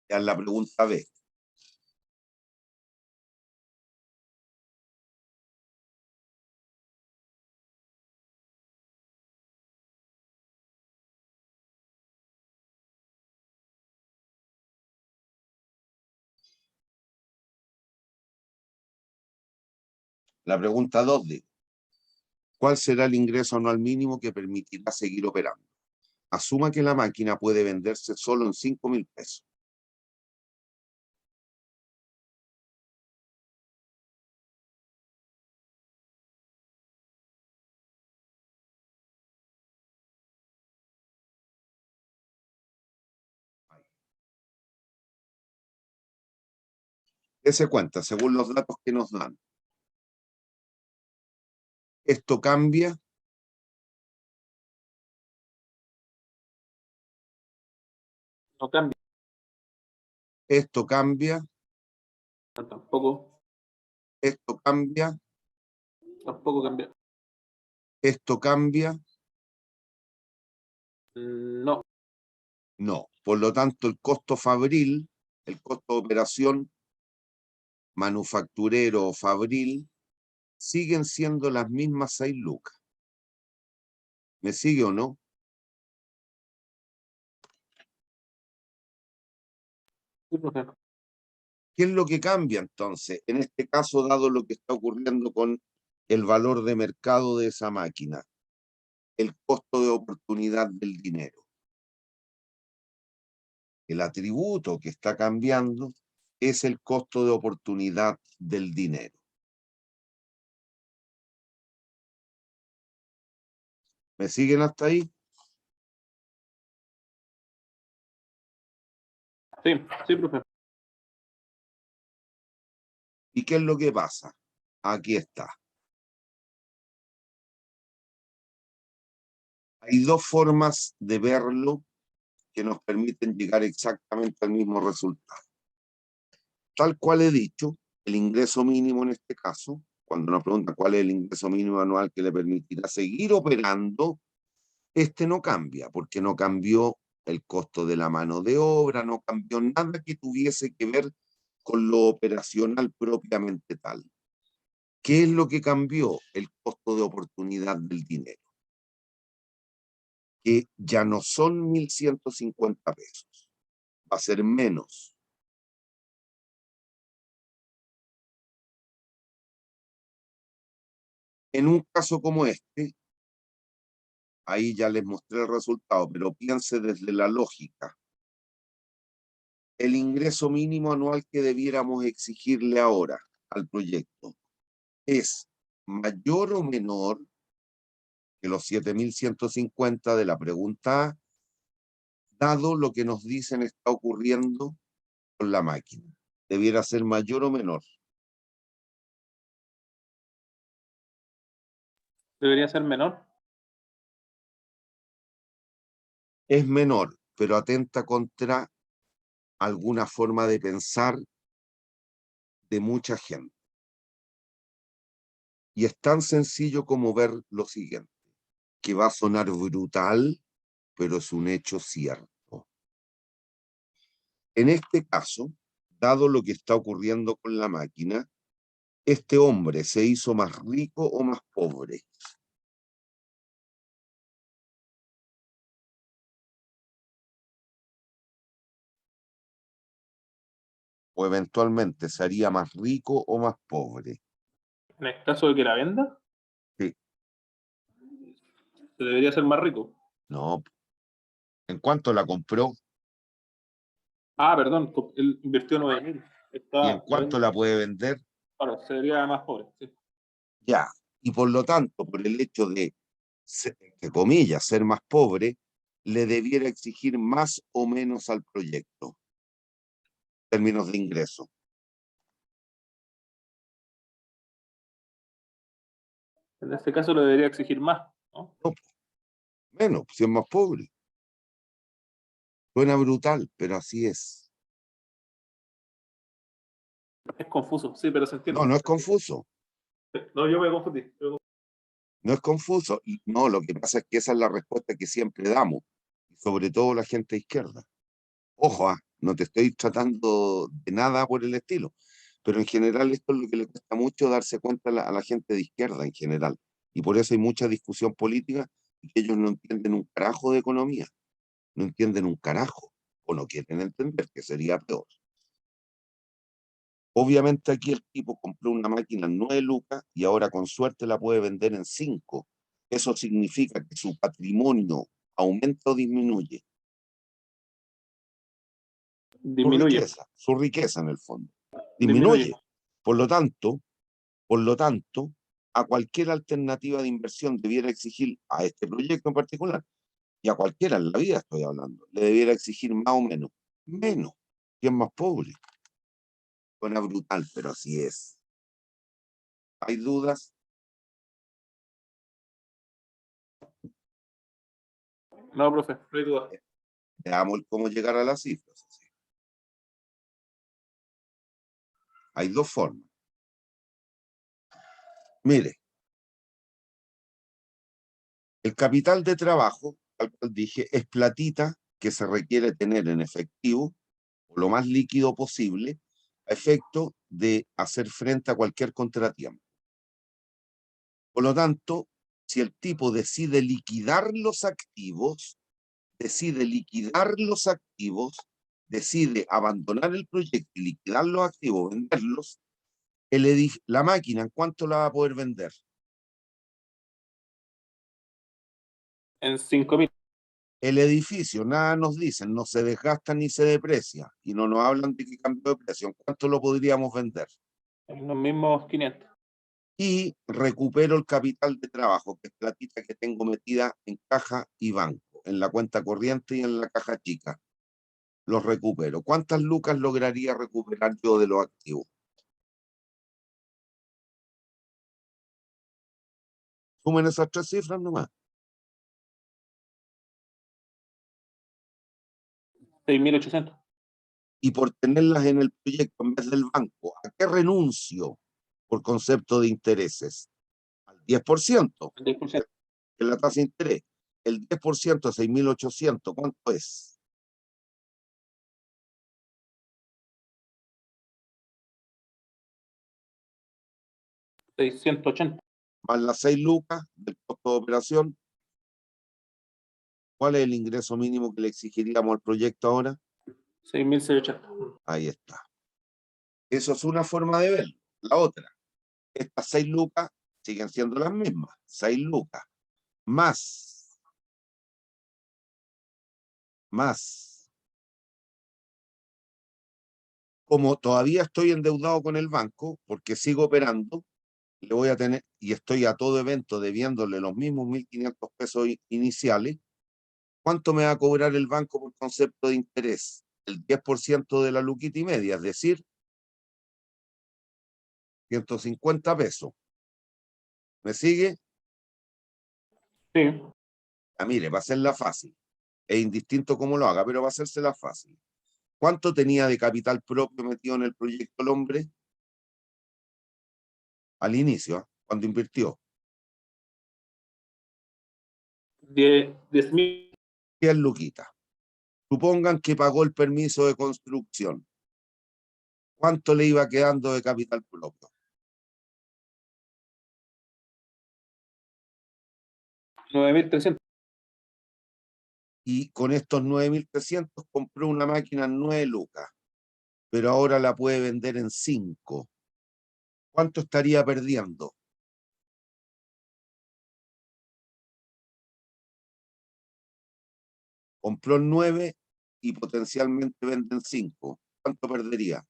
Ya es la pregunta B. La pregunta 2 dice, ¿cuál será el ingreso anual mínimo que permitirá seguir operando? Asuma que la máquina puede venderse solo en 5.000 pesos. Dese cuenta, según los datos que nos dan. Esto cambia. No cambia. Esto cambia. Tampoco. Esto cambia. Tampoco cambia. Esto cambia. No. No. Por lo tanto, el costo fabril, el costo de operación manufacturero o fabril, siguen siendo las mismas 6 lucas. ¿Me sigue o no? Sí, profe. ¿Qué es lo que cambia entonces? En este caso, dado lo que está ocurriendo con el valor de mercado de esa máquina, el costo de oportunidad del dinero. El atributo que está cambiando es el costo de oportunidad del dinero. ¿Me siguen hasta ahí? Sí, sí, profe. ¿Y qué es lo que pasa? Aquí está. Hay dos formas de verlo que nos permiten llegar exactamente al mismo resultado. Tal cual he dicho, el ingreso mínimo en este caso, cuando nos preguntan cuál es el ingreso mínimo anual que le permitirá seguir operando, este no cambia, porque no cambió el costo de la mano de obra, no cambió nada que tuviese que ver con lo operacional propiamente tal. ¿Qué es lo que cambió? El costo de oportunidad del dinero, que ya no son 1.150 pesos, va a ser menos. En un caso como este, ahí ya les mostré el resultado, pero piense desde la lógica. El ingreso mínimo anual que debiéramos exigirle ahora al proyecto es mayor o menor que los 7.150 de la pregunta A, dado lo que nos dicen está ocurriendo con la máquina. Debiera ser mayor o menor. Debería ser menor. Es menor, pero atenta contra alguna forma de pensar de mucha gente. Y es tan sencillo como ver lo siguiente, que va a sonar brutal, pero es un hecho cierto. En este caso, dado lo que está ocurriendo con la máquina, este hombre se hizo más rico o más pobre. O eventualmente se haría más rico o más pobre. En el caso de que la venda, Sí. se debería ser más rico. No. ¿En cuánto la compró? Ah, perdón, él invirtió 9.000. ¿Y en Está, cuánto la puede vender? claro, sería más pobre. Sí. Ya. Y por lo tanto, por el hecho de, entre comillas, ser más pobre, le debiera exigir más o menos al proyecto, en términos de ingreso. En este caso lo debería exigir más, ¿no? No, menos, si es más pobre. Suena brutal, pero así es. Es confuso, sí, pero se entiende. No, no es confuso. No, yo me confundí. No es confuso. No, lo que pasa es que esa es la respuesta que siempre damos, sobre todo la gente de izquierda. Ojo, no te estoy tratando de nada por el estilo, pero en general esto es lo que le cuesta mucho darse cuenta a la gente de izquierda en general. Y por eso hay mucha discusión política y que ellos no entienden un carajo de economía, no entienden un carajo, o no quieren entender, que sería peor. Obviamente aquí el tipo compró una máquina en 9 lucas y ahora con suerte la puede vender en 5. Eso significa que su patrimonio aumenta o disminuye. Disminuye. Su riqueza en el fondo. Disminuye. Disminuye. Por lo tanto, a cualquier alternativa de inversión debiera exigir, a este proyecto en particular, y a cualquiera en la vida estoy hablando, le debiera exigir más o menos. Menos. ¿Quién más pobre? Suena brutal, pero así es. ¿Hay dudas? No, profe, no hay duda. Veamos cómo llegar a las cifras. Hay dos formas. Mire, el capital de trabajo, al cual dije, es platita que se requiere tener en efectivo, o lo más líquido posible, a efecto de hacer frente a cualquier contratiempo. Por lo tanto, si el tipo decide liquidar los activos, decide abandonar el proyecto y liquidar los activos, venderlos, la máquina, ¿en cuánto la va a poder vender? En 5.000. El edificio, nada nos dicen, no se desgasta ni se deprecia, y no nos hablan de que cambió de precio. ¿En cuánto lo podríamos vender? En los mismos 500. Y recupero el capital de trabajo, que es platita que tengo metida en caja y banco, en la cuenta corriente y en la caja chica. Los recupero. ¿Cuántas lucas lograría recuperar yo de los activos? Sumen esas 3 cifras nomás. 6.800. Y por tenerlas en el proyecto en vez del banco, ¿a qué renuncio por concepto de intereses? Al 10%, El 10%. que es la tasa de interés. El 10% de 6.800, ¿cuánto es? $680. Más las 6 lucas del costo de operación. ¿Cuál es el ingreso mínimo que le exigiríamos al proyecto ahora? 6.680. Ahí está. Eso es una forma de verlo. La otra, estas 6 lucas siguen siendo las mismas. 6 lucas. Más. Como todavía estoy endeudado con el banco, porque sigo operando, le voy a tener, y estoy a todo evento debiéndole los mismos 1.500 pesos iniciales, ¿cuánto me va a cobrar el banco por concepto de interés? El 10% de la luquita y media, es decir, 150 pesos. ¿Me sigue? Sí. Mire, va a ser la fácil. Es indistinto cómo lo haga, pero va a hacerse la fácil. ¿Cuánto tenía de capital propio metido en el proyecto el hombre? Al inicio, cuando invirtió. 10.000. 10 luquitas. Supongan que pagó el permiso de construcción. ¿Cuánto le iba quedando de capital propio? 9.300. Y con estos 9.300 compró una máquina en 9 lucas, pero ahora la puede vender en 5. ¿Cuánto estaría perdiendo? Compró en 9 y potencialmente vende en 5. ¿Cuánto perdería?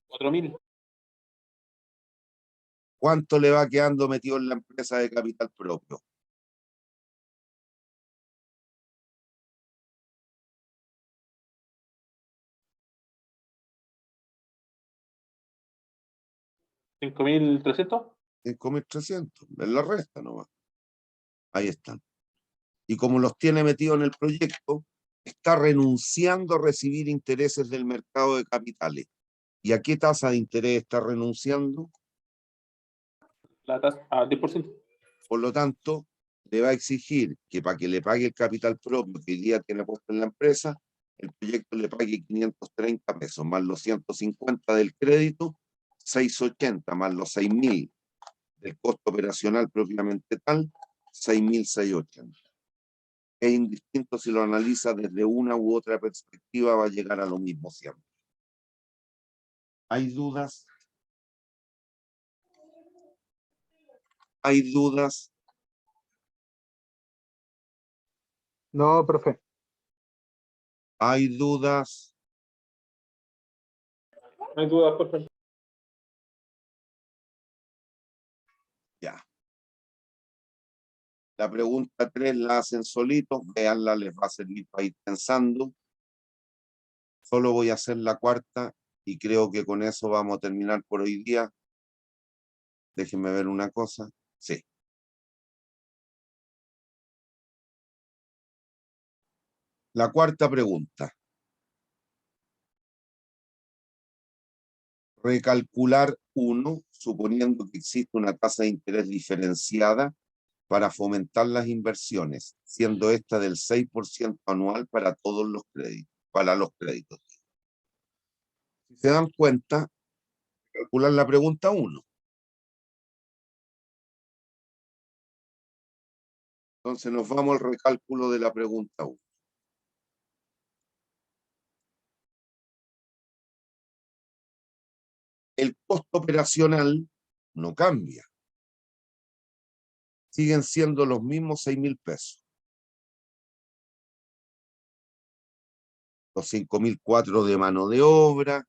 4.000. ¿Cuánto le va quedando metido en la empresa de capital propio? $5.300. 5.300. Es la resta nomás. Ahí están. Y como los tiene metidos en el proyecto, está renunciando a recibir intereses del mercado de capitales. ¿Y a qué tasa de interés está renunciando? La tasa a 10%. Por lo tanto, le va a exigir que para que le pague el capital propio que hoy día tiene puesto en la empresa, el proyecto le pague 530 pesos, más los 150 del crédito, 680, más los 6.000 del costo operacional propiamente tal, 6.680. Es indistinto si lo analiza desde una u otra perspectiva, va a llegar a lo mismo siempre. ¿Hay dudas? ¿Hay dudas? No, profe. ¿Hay dudas? No hay dudas, profe. Ya. La pregunta 3 la hacen solitos, véanla, les va a servir para ir pensando. Solo voy a hacer la cuarta y creo que con eso vamos a terminar por hoy día. Déjenme ver una cosa. Sí. La cuarta pregunta. Recalcular 1, suponiendo que existe una tasa de interés diferenciada para fomentar las inversiones, siendo esta del 6% anual para todos los créditos, para los créditos. Si se dan cuenta, calcular la pregunta 1. Entonces nos vamos al recálculo de la pregunta 1. El costo operacional no cambia. Siguen siendo los mismos 6.000 pesos. Los 5.004 de mano de obra,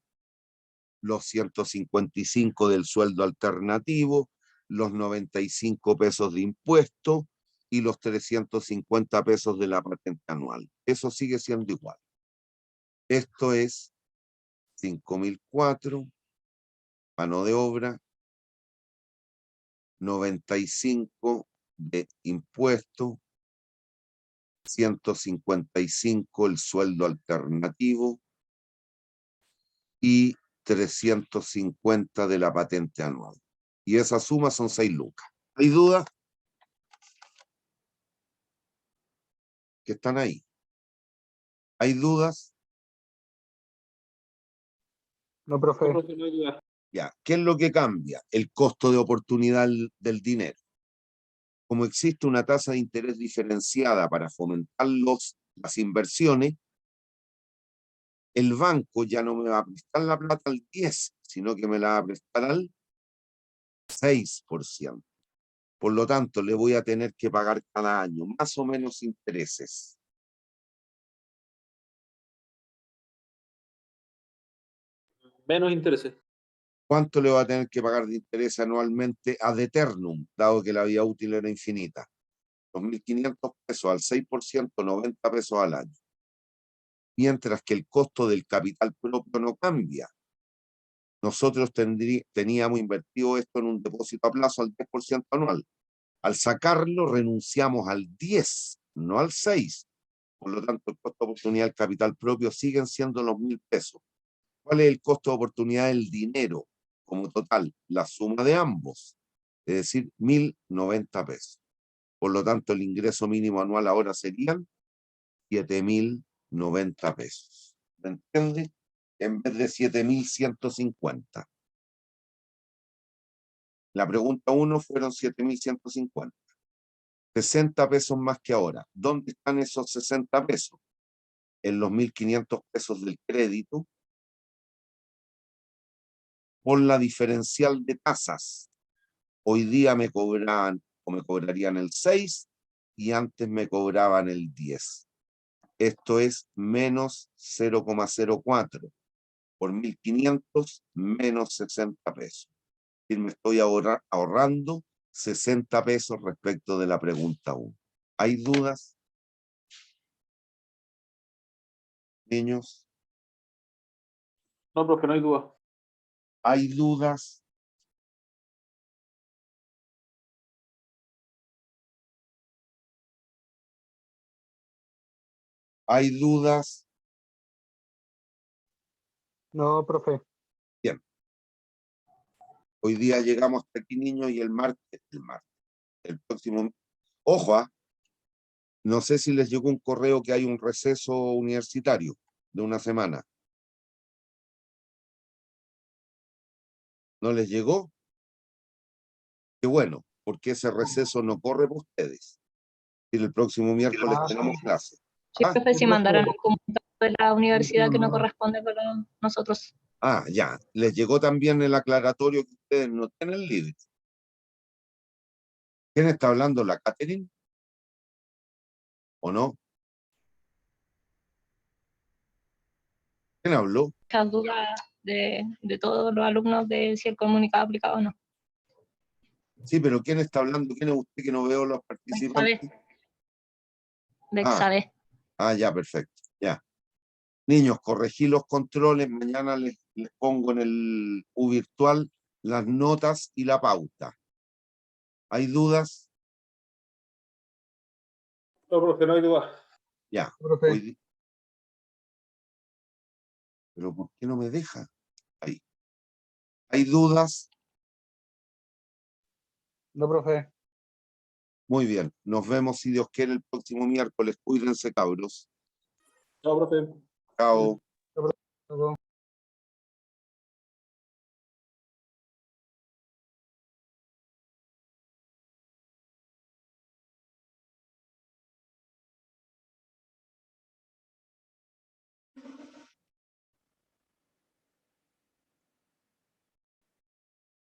los 155 del sueldo alternativo, los 95 pesos de impuesto y los 350 pesos de la patente anual. Eso sigue siendo igual. Esto es 5.004, mano de obra, 95 de impuesto, 155 el sueldo alternativo y 350 de la patente anual. Y esa suma son 6 lucas. ¿Hay dudas? Que están ahí. ¿Hay dudas? No, No, profe. profe, no hay dudas. Ya. ¿Qué es lo que cambia? El costo de oportunidad del dinero. Como existe una tasa de interés diferenciada para fomentar las inversiones, el banco ya no me va a prestar la plata al 10, sino que me la va a prestar al 6%. Por lo tanto, le voy a tener que pagar cada año más o menos intereses. Menos intereses. ¿Cuánto le va a tener que pagar de interés anualmente ad eternum, dado que la vida útil era infinita? 2.500 pesos al 6%, 90 pesos al año. Mientras que el costo del capital propio no cambia. Nosotros teníamos invertido esto en un depósito a plazo al 10% anual. Al sacarlo, renunciamos al 10, no al 6. Por lo tanto, el costo de oportunidad del capital propio siguen siendo los 1.000 pesos. ¿Cuál es el costo de oportunidad del dinero como total? La suma de ambos, es decir, 1.090 pesos. Por lo tanto, el ingreso mínimo anual ahora serían 7.090 pesos. ¿Me entiende? En vez de 7.150. La pregunta 1 fueron 7.150. 60 pesos más que ahora. ¿Dónde están esos 60 pesos? En los 1.500 pesos del crédito por la diferencial de tasas. Hoy día me cobraban o me cobrarían el 6 y antes me cobraban el 10. Esto es menos 0,04 por 1.500 menos 60 pesos. Y me estoy ahorrando 60 pesos respecto de la pregunta 1. ¿Hay dudas? Niños, No, profe, no hay dudas. ¿hay dudas? ¿Hay dudas? No, profe. Hoy día llegamos hasta aquí, niños, y el próximo. Ojo, no sé si les llegó un correo que hay un receso universitario de una semana. ¿No les llegó? Qué bueno, porque ese receso no corre por ustedes. Y el próximo miércoles tenemos clase. Sí, Ah, profe, si mandaron un comunicado de la universidad que no no. corresponde para nosotros. Ya. Les llegó también el aclaratorio que ustedes no tienen libre. ¿Quién está hablando? ¿La Catherine? ¿O no? ¿Quién habló? Muchas dudas de todos los alumnos de si el comunicado aplicado o no. Sí, pero ¿quién está hablando? ¿Quién es usted que no veo los participantes? De Exabe. Ya, perfecto. Ya. Niños, corregí los controles. Mañana les pongo en el U virtual las notas y la pauta. ¿Hay dudas? No, profe, no hay duda. Ya. Profe. ¿Pero por qué no me deja? Ahí. ¿Hay dudas? No, profe. Muy bien. Nos vemos, si Dios quiere, el próximo miércoles. Cuídense, cabros. No, profe. Chao. Luego.